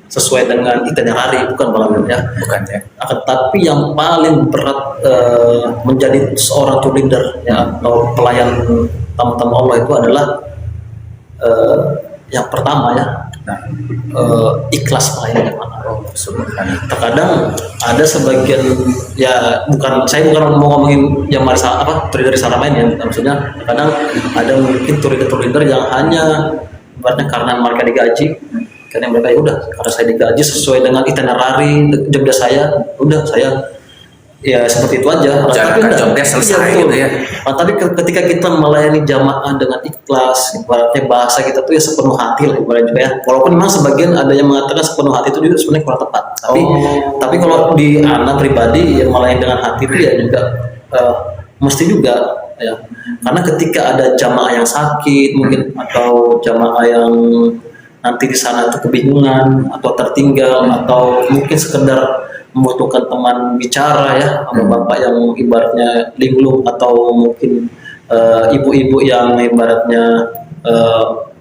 sesuai dengan itinerary, bukan ya. Bukan ya. Tapi yang paling berat menjadi seorang tour leader, ya, atau pelayan tamu-tamu Allah itu adalah yang pertama, ya, ikhlas melayani jamaah. Terkadang ada sebagian, ya, saya bukan mau ngomongin yang tour leader Saramain ya, maksudnya kadang ada mungkin tour leader yang hanya ibaratnya karena mereka digaji, karena mereka ya udah, karena saya digaji sesuai dengan itinerary job desk saya, udah saya ya seperti itu aja. Jalankan job desk selesai gitu ya. Tapi ketika kita melayani jamaah dengan ikhlas, ibaratnya bahasa kita tuh ya sepenuh hati lah ibaratnya juga ya. Walaupun memang sebagian ada yang mengatakan sepenuh hati itu juga sebenarnya kurang tepat. Tapi kalau di anak pribadi yang melayani dengan hati itu ya juga mesti juga ya. Karena ketika ada jamaah yang sakit mungkin, atau jamaah yang nanti di sana itu kebingungan atau tertinggal, atau mungkin sekedar membutuhkan teman bicara ya, sama bapak yang ibaratnya linglung, atau mungkin ibu-ibu yang ibaratnya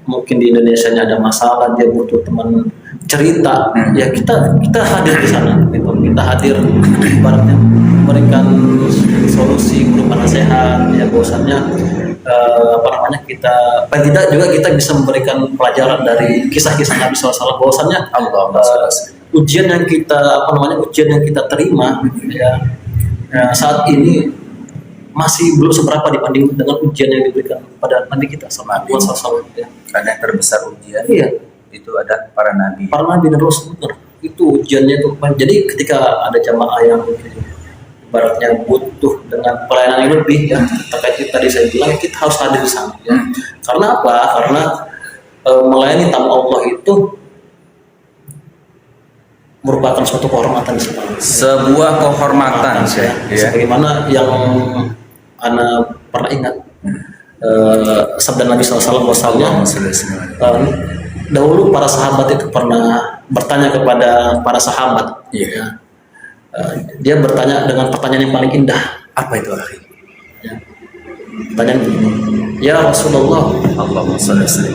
mungkin di Indonesia ada masalah, dia butuh teman cerita, ya kita hadir di sana, gitu. Kita hadir ibaratnya memberikan solusi berupa nasihat, ya, bahwasannya kita paling tidak juga kita bisa memberikan pelajaran dari kisah-kisah Nabi SAW, bahwasannya ujian yang kita terima ya, saat ini masih belum seberapa dibanding dengan ujian yang diberikan pada Nabi kita sama SAW ya. Karena yang terbesar ujian itu ada para nabi dan Rasul, itu ujiannya itu. Jadi ketika ada jamaah yang ibaratnya butuh dengan pelayanan yang lebih ya, terkait itu tadi saya bilang kita harus hadir di sana ya. Karena apa? Karena melayani tamu Allah itu merupakan suatu kehormatan sebuah kehormatan ya. Sebagaimana yang ana pernah ingat sabda Nabi SAW, dahulu para sahabat itu pernah bertanya kepada para sahabat, ya. Dia bertanya dengan pertanyaan yang paling indah. Apa itu, akhi? Ya. Pertanyaan, ya Rasulullah, Allahumma shalli alaihi,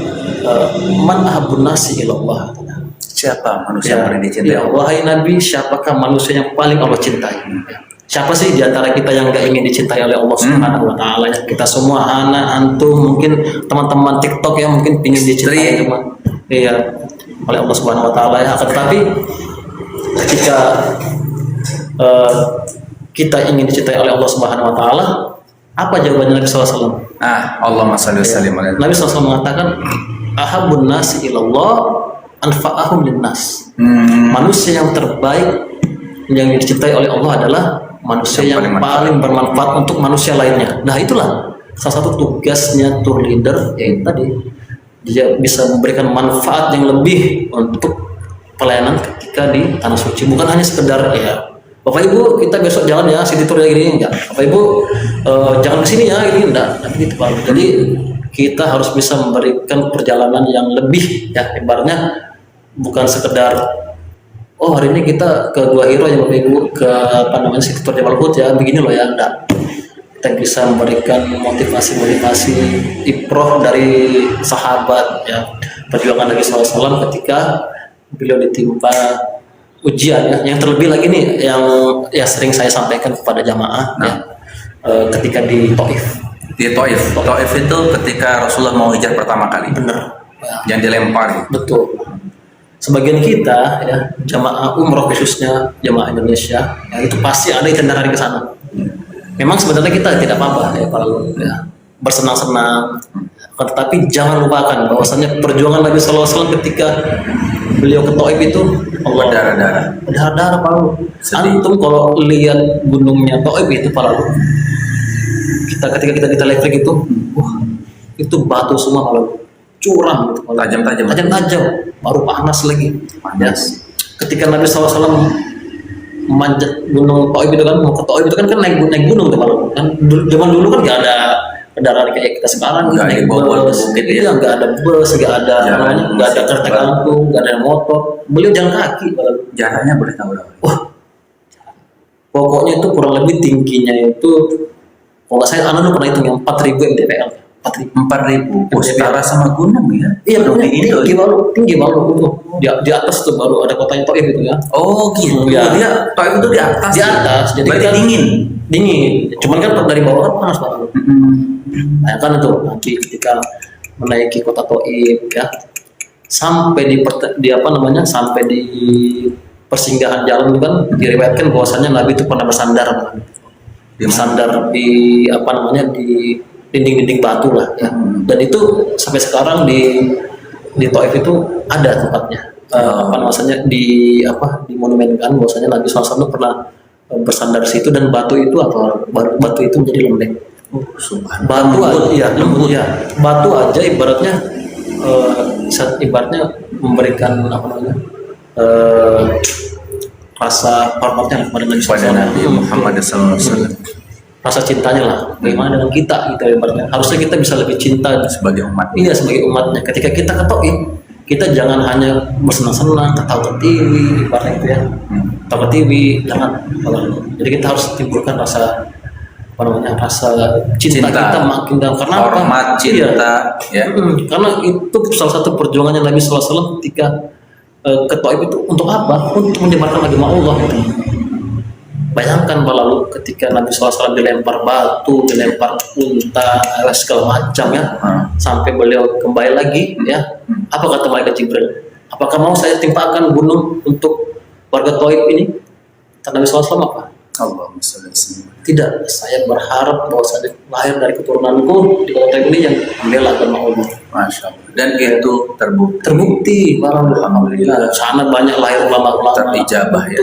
man ahabbun nasi ilallah? Siapa manusia yang paling dicintai? Ya, wahai Nabi, siapakah manusia yang paling Allah cintai? Siapa sih di antara kita yang gak ingin dicintai oleh Allah Subhanahu wa taala? Kita semua, anak, antum, mungkin teman-teman TikTok yang mungkin ingin dicintai oleh Allah Subhanahu wa taala ya. Tetapi ketika kita ingin dicintai oleh Allah Subhanahu wa taala, apa jawabannya Nabi SAW? Allahumma shalli alaihi. Nabi SAW mengatakan, ahabbun nasi ilallah anfa'ahum linnas. Manusia yang terbaik yang dicintai oleh Allah adalah manusia yang paling bermanfaat untuk manusia lainnya. Nah, itulah salah satu tugasnya tour leader, yaitu tadi dia bisa memberikan manfaat yang lebih untuk pelayanan ketika di tanah suci, bukan hanya sekedar ya Bapak Ibu kita besok jalan ya city tour ya gini, enggak. Bapak Ibu jangan kesini ya ini enggak gitu Pak. Jadi kita harus bisa memberikan perjalanan yang lebih ya, ibaratnya bukan sekedar oh hari ini kita ke Gua Hiro ya Bapak Ibu, ke apa namanya city tour Jabal Hud ya begini loh ya, enggak. Kita bisa memberikan motivasi iproh dari sahabat ya, perjuangan Nabi SAW ketika beliau ditimpa ujian ya, yang terlebih lagi nih yang ya sering saya sampaikan kepada jamaah ya, ketika di Taif. Di Taif itu ketika Rasulullah mau hijrah pertama kali. Benar. Ya. Yang dilempar. Betul. Sebagian kita ya jamaah umroh khususnya jamaah Indonesia ya, itu pasti ada itinerary ke sana. Memang sebenarnya kita tidak apa-apa ya kalau ya, bersenang-senang, tetapi jangan lupakan bahwasannya perjuangan Nabi SAW ketika beliau ke Taif itu Allah berdarah-darah Pak Lalu. Antum kalau lihat gunungnya Taif itu Pak Lalu, ketika kita di telemetrik itu, itu batu semua Pak Lalu, curam gitu, tajam-tajam, baru panas lagi. Panas. Ketika Nabi SAW memanjat gunung Taif itu kan, mau ke Taif itu kan naik gunung tuh Pak Lalu. Kan zaman dulu kan nggak ada kendaraan kayak kita sekarang, naik bus, gitu ya, nggak ada bus, nggak ada kereta gantung, nggak ada motor, beliau jalan kaki. Jalannya boleh tahu berapa? Wah, pokoknya itu kurang lebih tingginya itu, kalau saya dulu pernah hitung yang 4.000 mdpl. 4.000. Oh, setara sama gunung ya? Iya, tinggi banget itu. Di atas tuh baru ada kotanya Taif itu ya. Oh gitu. Ya. Dia Taif itu di atas. Di atas. Jadi berarti dingin. Cuman kan dari bawah kan panas banget. Nah kan itu nanti ketika menaiki kota Taif ya, sampai sampai di persinggahan jalan kan diriwayatkan bahwasannya Nabi itu pernah bersandar di di dinding-dinding batu lah ya. Dan itu sampai sekarang di Taif itu ada tempatnya. Di monumenkan bahwasanya Nabi SAW pernah bersandar di situ, dan batu itu batu itu menjadi lembek. Lembut ya. Batu aja ibaratnya memberikan rasa hormatnya kepada Nabi Muhammad SAW. Rasa cintanya lah. Bagaimana dengan kita gitu ibaratnya. Harusnya kita bisa lebih cinta sebagai umat. Iya, sebagai umatnya. Ketika kita ke Taif, kita jangan hanya bersenang-senang, ketawa ke TV, ibaratnya itu ya. Ketawa ke TV, jangan. Jadi kita harus timbulkan rasa cinta kita makin dalam. Karena hormat, cinta ya. Karena itu salah satu perjuangannya Nabi SAW ketika ke Taif itu untuk apa? Untuk menyebarkan agama Allah gitu. Bayangkan Pak Lalu ketika Nabi SAW dilempar batu, dilempar unta, segala macam ya, sampai beliau kembali lagi ya. Apa kata malaikat Jibril? Apakah mau saya timpakan gunung untuk warga Taif ini? Kata Nabi SAW apa? Tidak, saya berharap bahwa saya lahir dari keturunanku di kota Taif ini yang membela agama Allah. Masya Allah. Dan itu terbukti. Alhamdulillah. Sana banyak lahir ulama-ulama. Terijabah ya.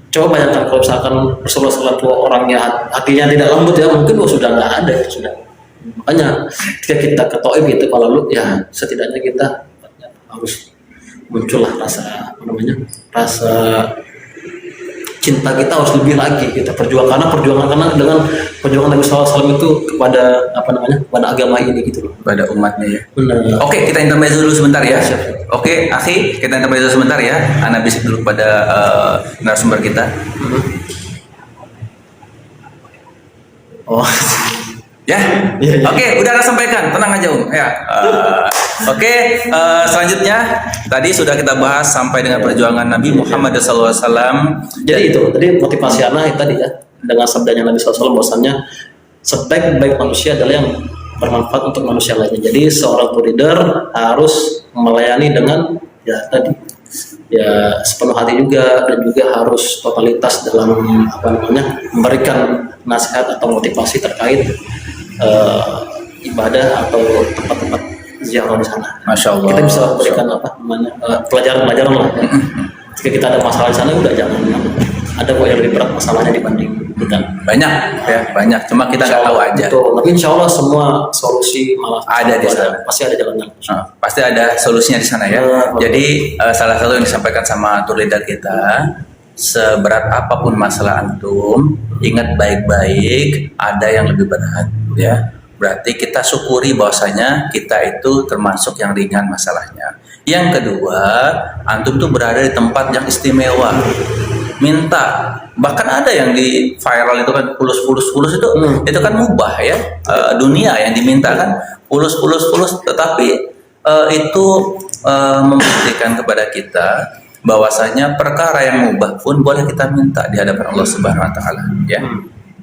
Coba bayangkan kalau misalkan Rasulullah SAW orangnya hatinya tidak lembut ya, mungkin sudah nggak ada itu sudah. Makanya ketika kita ke Taif itu kalau ya setidaknya kita harus muncullah rasa cinta kita harus lebih lagi kita perjuangan karena dengan perjuangan Nabi SAW itu kepada kepada agama ini gitu loh, pada umatnya ya. Benar. Oke, kita intermezzo dulu sebentar ya. Oke, akhi, kita intermezzo sebentar ya. Ana bisik dulu pada narasumber kita. Oh. Ya. Oke, udah Ana sampaikan, tenang aja ya. Oke, selanjutnya tadi sudah kita bahas sampai dengan perjuangan Nabi Muhammad SAW. Jadi itu tadi motivasi Ana tadi ya, dengan sabdanya Nabi SAW bahwasannya sebaik-baik manusia adalah yang bermanfaat untuk manusia lainnya. Jadi seorang tour leader harus melayani dengan sepenuh hati juga, dan juga harus totalitas dalam memberikan nasihat atau motivasi terkait ibadah atau tempat-tempat ziarah di sana. Masya Allah. Kita bisa berikan pelajaran lah. Ya. Jika kita ada masalah di sana, udah jangan ada kok yang lebih berat masalahnya dibanding bukan. Banyak ya, banyak. Cuma kita nggak tahu aja. Betul. Tapi insya Allah semua solusi malah Ada di sana. pasti ada jalannya. Pasti ada solusinya di sana ya. Jadi salah satu yang disampaikan sama tour leader kita, seberat apapun masalah antum, ingat baik-baik, ada yang lebih berat ya. Berarti kita syukuri bahwasanya kita itu termasuk yang ringan masalahnya. Yang kedua, antum tuh berada di tempat yang istimewa. Minta, bahkan ada yang di viral itu kan fulus itu kan mubah ya, dunia yang diminta kan fulus, tetapi itu membuktikan kepada kita bahwasanya perkara yang mubah pun boleh kita minta di hadapan Allah Subhanahu wa taala ya.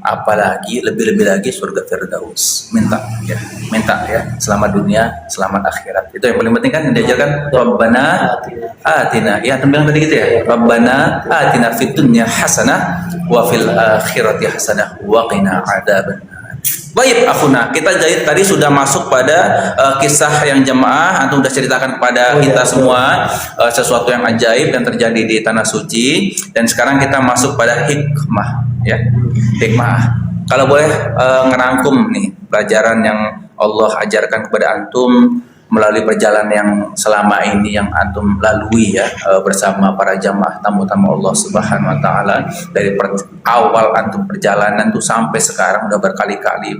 Apalagi lebih-lebih lagi surga Firdaus. Minta ya, selamat dunia, selamat akhirat. Itu yang paling penting kan, yang diajarkan Rabbana atina. Ya, bilang tadi gitu ya. Rabbana atina fid dunya hasanah wa fil akhirati hasanah wa qina adzabannar. Baik, akhuna, kita tadi sudah masuk pada kisah yang jamaah, antum sudah ceritakan kepada kita semua sesuatu yang ajaib yang terjadi di tanah suci, dan sekarang kita masuk pada hikmah ya. Hikmah. Kalau boleh ngerangkum nih pelajaran yang Allah ajarkan kepada antum melalui perjalanan yang selama ini yang antum lalui ya, bersama para jamaah tamu-tamu Allah Subhanahu wa taala, dari awal antum perjalanan tuh sampai sekarang udah berkali-kali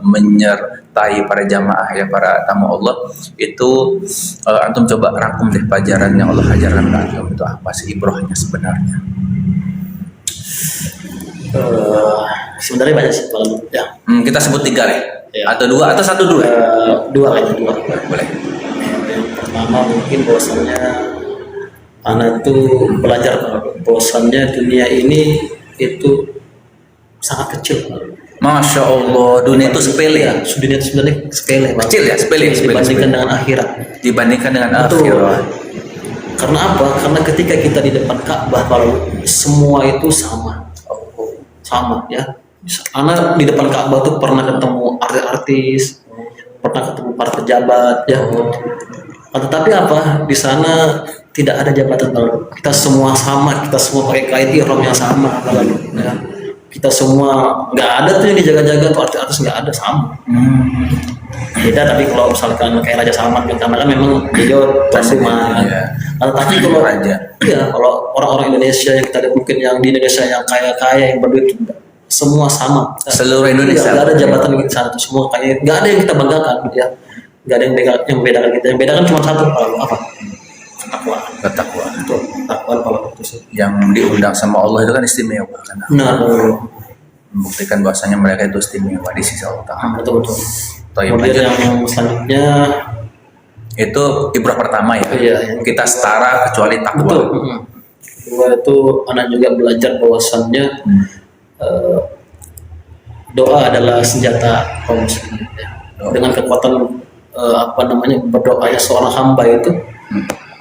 menyertai para jamaah ya, para tamu Allah itu, antum coba rangkum deh pelajaran yang Allah ajarkan ke antum itu apa sih ibrahnya sebenarnya? Sebenarnya banyak sih kalau ya. Kita sebut 3 deh. Ya. Atau 2 atau 1 dulu. 2 aja, 2. Boleh. Yang pertama mungkin bahwasannya anak tuh belajar bahwasannya dunia ini itu sangat kecil. Masya Allah, dunia itu sepele ya. Dunia itu sebenarnya sepele. Kecil ya, sepele. Dibandingkan dengan akhirat. Dibandingkan dengan Betul. akhirat. Karena apa? Karena ketika kita di depan Ka'bah, kalau semua itu sama ya. Anak di depan Ka'bah tuh pernah ketemu artis, pernah ketemu para pejabat ya. Tetapi apa? Di sana tidak ada jabatan baru. Kita semua sama, kita semua pakai kain ihram yang sama lalu ya. Kita semua nggak ada tuh yang dijaga-jaga tuh artis nggak ada, sama. Beda tapi kalau misalkan kayak Raja Salman kan, karena kan memang beliau tersuman. Tapi kalau kalau orang-orang Indonesia yang kita lihat mungkin yang di Indonesia yang kaya-kaya yang berduit semua sama. Seluruh Indonesia. Nggak ada jabatan di sana tuh semua kaya. Nggak ada yang kita banggakan ya. Nggak ada yang membedakan kita. Yang bedakan cuma satu, apa? Ketakwaan. Betul. Ketakwaan kalau itu sih. Yang diundang sama Allah itu kan istimewa kan. Membuktikan bahwasanya mereka itu istimewa di sisi Allah Ta'ala. Betul. Kemudian yang selanjutnya itu ibrah pertama ya. Iya. Kita setara kecuali takwa. Betul. Kedua itu anak juga belajar bahwasannya doa adalah senjata kaum muslimin. Dengan kekuatan berdoanya seorang hamba itu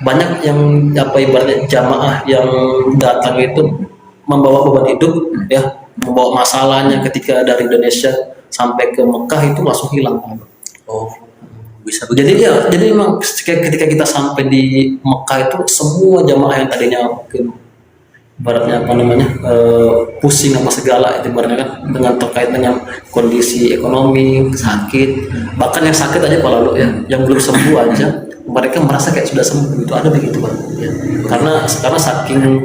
banyak yang ibaratnya jamaah yang datang itu membawa beban hidup ya, membawa masalahnya ketika dari Indonesia sampai ke Mekah itu langsung hilang. Bisa. Jadi memang ketika kita sampai di Mekah itu semua jamaah yang tadinya mungkin ibaratnya pusing apa segala itu ibaratnya kan dengan terkait dengan kondisi ekonomi, sakit, bahkan yang sakit aja kalau yang belum sembuh aja mereka merasa kayak sudah sembuh, itu ada begitu Pak ya. Karena saking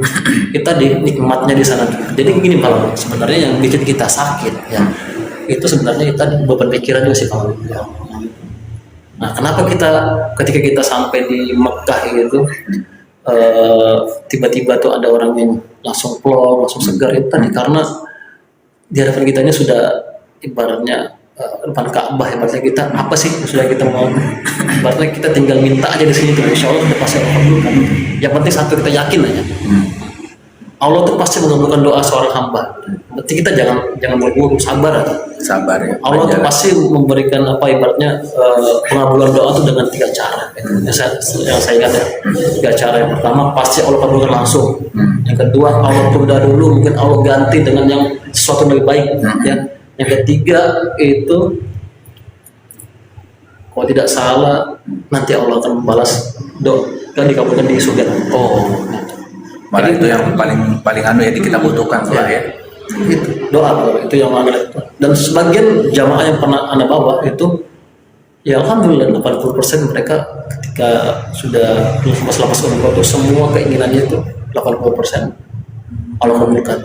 kita nikmatnya di sana. Jadi gini kalau sebenarnya yang bikin kita sakit ya itu sebenarnya kita beban pikiran juga sih kalau ya. Nah kenapa ketika kita sampai di Mekah itu tiba-tiba tuh ada orang yang langsung plong, langsung segar itu tadi karena di hadapan kita ini sudah ibaratnya depan Ka'bah, ibaratnya kita apa sih sudah kita mau, ibaratnya kita tinggal minta aja di sini tuh, insya Allah udah pasti Allah kabulkan. Yang penting satu kita yakin aja, Allah tuh pasti mengabulkan doa seorang hamba. Berarti kita jangan buru-buru, sabar ya. Allah tuh pasti memberikan ibaratnya pengabulan doa itu dengan 3 cara. Yang saya ingat ya, 3 cara. Yang pertama pasti Allah kabulkan langsung. Yang kedua Allah tunda dulu, mungkin Allah ganti dengan yang sesuatu yang lebih baik. Ya. Yang ketiga itu kalau tidak salah nanti Allah akan membalas doa dan dikabulkan di surga. Malah itu yang paling anu ya kita butuhkan ya. Itu doa itu yang mana itu. Dan sebagian jamaah yang pernah anda bawa itu, ya alhamdulillah 80% mereka ketika sudah lepas umroh itu semua keinginannya itu 80% Allah kabulkan,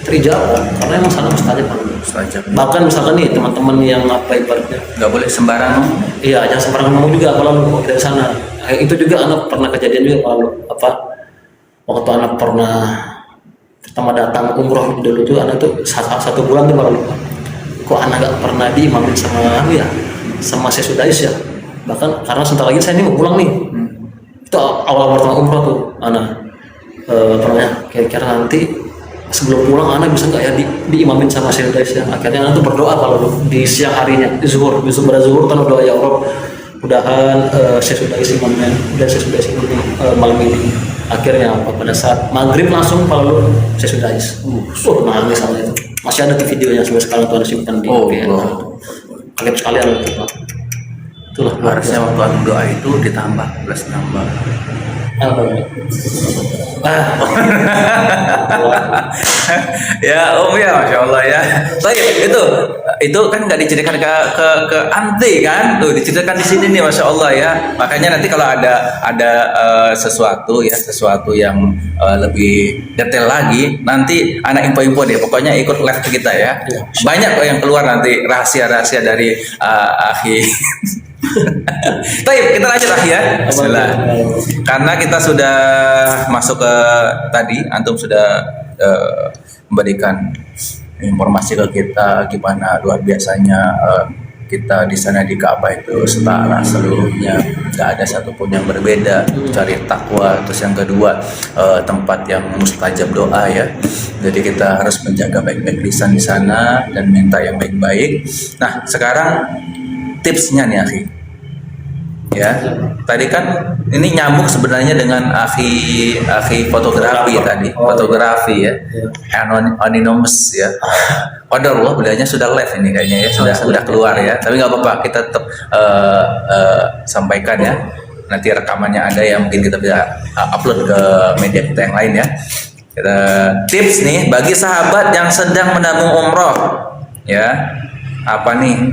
terijabah karena emang sana mustajab. Bahkan misalkan nih teman-teman yang apa ibaratnya nggak boleh sembarangan. iya, jangan sembarangan ngomong juga kalau kita di sana. Itu juga anak pernah kejadian juga kalau apa waktu anak pernah pertama datang umroh dulu tuh anak tuh 1 bulan tuh baru kok anak gak pernah diimamin sama ya sama saya sudais ya, bahkan karena sebentar lagi saya ini mau pulang nih. Itu awal pertama umroh tuh anak pernah kira-kira nanti sebelum pulang anak bisa nggak ya diimamin sama saya sudais ya. Akhirnya anak tuh berdoa kalau di siang harinya di zuhur kan doa ya Allah mudahan saya sudais imamnya dan saya sudais malam ini. Akhirnya pada saat maghrib langsung kalau saya sudais nangis sama itu. Masih ada di videonya sampai sekarang tuh ada simpan di kalian sekalian itulah Harusnya waktu aku doa itu ditambah plus nambah. Ya ya masya Allah ya. Baik itu kan nggak diceritakan ke anti kan, tuh diceritakan di sini nih masya Allah ya. Makanya nanti kalau ada sesuatu yang lebih detail lagi, nanti anak info-info deh. Pokoknya ikut live kita ya. Banyak kok yang keluar nanti rahasia-rahasia dari akhi. Baik, kita lanjut ya. Bismillah. Karena kita sudah masuk ke tadi, antum sudah memberikan informasi ke kita gimana luar biasanya kita di sana di Ka'bah itu setara seluruhnya, nggak ada satupun yang berbeda. Cari takwa, terus yang kedua tempat yang mustajab doa ya. Jadi kita harus menjaga baik-baik lisan di sana dan minta yang baik-baik. Nah sekarang tipsnya nih akhi. Ya, tadi kan ini nyambung sebenarnya dengan akhi fotografi tadi, fotografi ya, anonymous ya. Qadarullah beliaunya sudah live ini kayaknya ya, sudah keluar ya. Tapi nggak apa-apa, kita tetap sampaikan ya. Nanti rekamannya ada yang mungkin kita bisa upload ke media kita yang lain ya. Kita tips nih bagi sahabat yang sedang menabung umroh, ya apa nih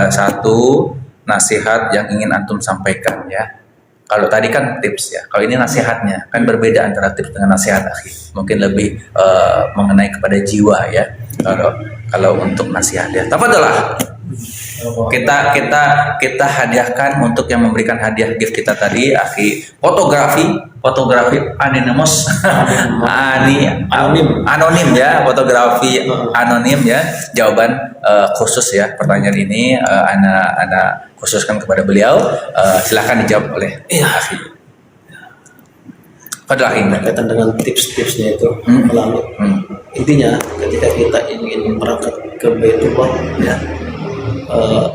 satu nasihat yang ingin antum sampaikan ya. Kalau tadi kan tips ya, kalau ini nasihatnya kan berbeda antara tips dengan nasihat akhi. Mungkin lebih mengenai kepada jiwa ya. Kalau untuk nasihat ya. Tafadhalah. Kita hadiahkan untuk yang memberikan hadiah gift kita tadi akhi fotografi anonymous anonim ya, fotografi anonim ya. Jawaban khusus ya pertanyaan ini ana khususkan kepada beliau. Silakan dijawab oleh akhi. Padahal ini berkaitan dengan tips-tipsnya itu lalu intinya ketika kita ingin berangkat ke Baitullah ya,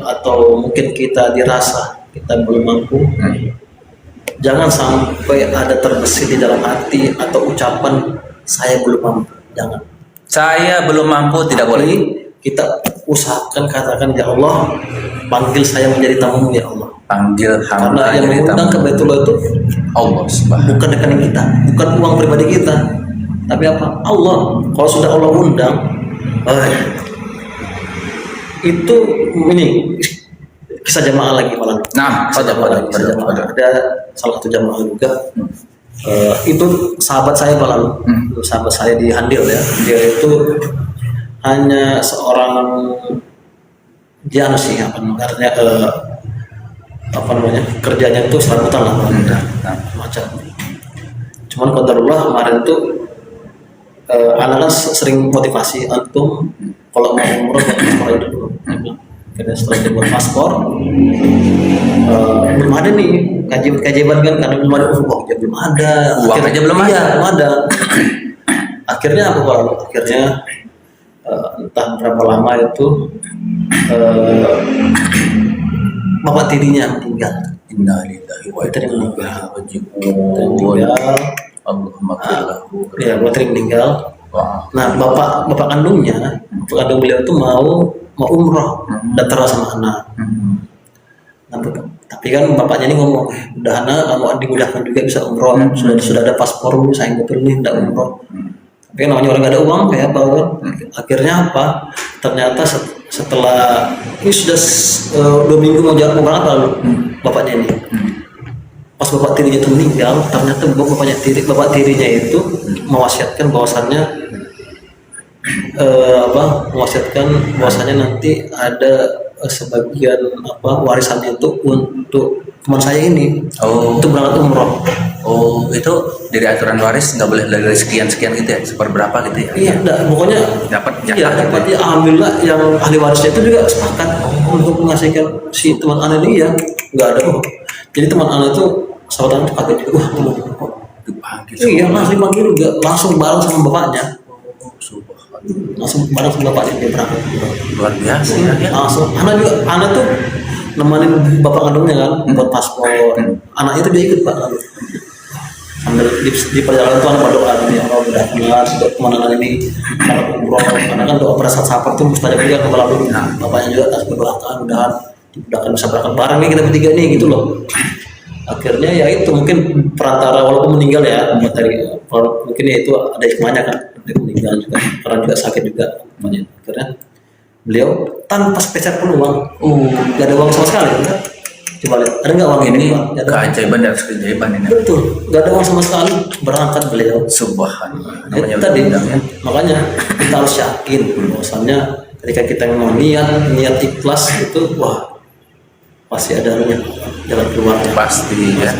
atau mungkin kita dirasa kita belum mampu, jangan sampai ada terbesit di dalam hati atau ucapan saya belum mampu. Jangan. Saya belum mampu, tidak boleh. Kita usahakan katakan ya Allah, panggil saya menjadi tamu ya Allah. Panggil hamba karena yang mengundang ke Baitullah itu Allah subhanahu. Bukan rekening kita, bukan uang pribadi kita, tapi apa? Allah. Kalau sudah Allah undang, itu ini kisah jamaah lagi malam. Nah, kisah jamaah. Ada salah satu jamaah juga. Itu sahabat saya malam. Sahabat saya di Handil ya. Dia itu hanya seorang kerjanya itu serabutan lah macam. Cuman qadarullah kemarin itu anak sering motivasi antum kalau mau umroh paspor dulu. Karena setelah dia buat paspor belum ada nih kajian kan karena belum ada uang belum ada. Uang aja belum ada. Akhirnya apa Pak? Akhirnya entah berapa lama itu bapak tirinya meninggal. Innalillahi wa inna ilaihi raji'un. Allahumma qillahu. Ya, bapak tiri meninggal. Nah, bapak kandung beliau itu mau umroh dan terus sama anak. Nah, tapi kan bapaknya ini ngomong, udah anak kamu dimudahkan juga bisa umroh. Sudah ada paspor, sayang betul nih, tidak umroh. Tapi namanya orang nggak ada uang kayak apa kan? Akhirnya apa? Ternyata setelah ini sudah 2 minggu mau berangkat lalu bapaknya ini. Pas bapak tirinya itu meninggal, ternyata bapak tirinya itu mewasiatkan bahwasannya mewasiatkan bahwasannya nanti ada sebagian warisannya itu untuk teman saya ini untuk berangkat umroh. Oh, itu dari aturan waris nggak boleh dari sekian gitu ya, seperberapa gitu ya? Iya, enggak, pokoknya Dapat iya, jatah gitu. dapat ya. Alhamdulillah yang ahli warisnya itu juga sepakat untuk mengasihkan si teman anak ini ya, nggak ada kok. Jadi teman anak itu sahabat itu kaget juga, wah, Dipanggil. iya langsung dipanggil juga, langsung bareng sama bapaknya, langsung bareng sama bapaknya dia berangkat. Luar biasa ya. Langsung, anak tuh nemanin bapak kandungnya kan buat paspor, anak itu dia ikut pak. Sambil di perjalanan tuh anak berdoa ya Allah mudah-mudahan buat teman anak ini dapat umroh, karena kan doa pada saat safar tuh mustajab juga melalui bapaknya juga harus berdoakan mudahan dimudahkan bisa berangkat bareng nih kita bertiga nih gitu loh. Akhirnya ya itu mungkin perantara walaupun meninggal ya mungkin ya itu ada hikmahnya kan, dia meninggal juga karena juga sakit juga namanya. Akhirnya beliau tanpa sepeser pun uang, gak ada uang sama sekali kan? Coba lihat, ada nggak uang Ini Nggak ada. keajaiban dan keajaiban ini. Betul, gak ada uang sama sekali, berangkat beliau. Subhanallah. Itu Namanya tadi, undang ya. makanya kita harus yakin bahwasannya ketika kita memang niat ikhlas itu, wah pasti ada jalan keluarnya. Pasti ya.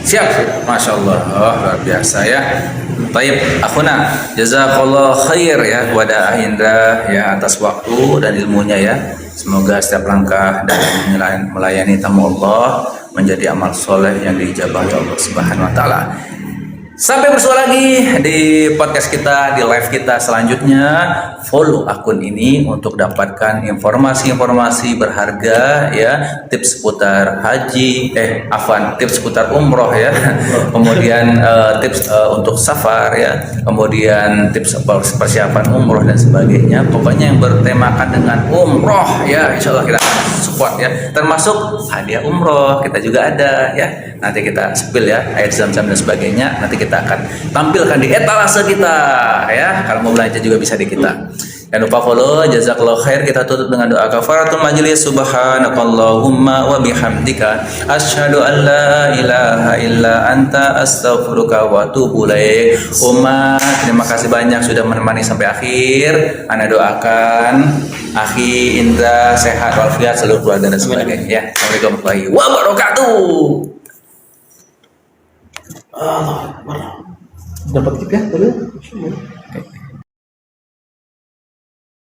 Siap, masya Allah, luar biasa ya. Taib, akhuna, jazakallah khair ya kepada Indra ya atas waktu dan ilmunya ya. Semoga setiap langkah dalam melayani tamu Allah menjadi amal soleh yang diijabah oleh Allah Subhanahu Wa Taala. Sampai bersua lagi di podcast kita, di live kita selanjutnya. Follow akun ini untuk dapatkan informasi-informasi berharga ya, tips seputar haji, tips seputar umroh ya, kemudian tips untuk safar ya, kemudian tips persiapan umroh dan sebagainya. Pokoknya yang bertemakan dengan umroh ya, insya Allah kita support ya, termasuk hadiah umroh kita juga ada ya. Nanti kita spill ya air zam-zam dan sebagainya. Nanti kita akan tampilkan di etalase kita ya. Kalau mau belanja juga bisa di kita. Jangan lupa follow. Jazakallahu khair. Kita tutup dengan doa kafaratul majlis. Subhanakallahumma wa bihamdika asyhadu an la ilaha illa anta astaghfiruka wa atubu ilaik. Umat, terima kasih banyak sudah menemani sampai akhir. Ana doakan Akhi Indra sehat walafiat, seluruh keluarga dan sebagainya ya. Assalamualaikum warahmatullahi wabarakatuh. Dapat tip ya, boleh?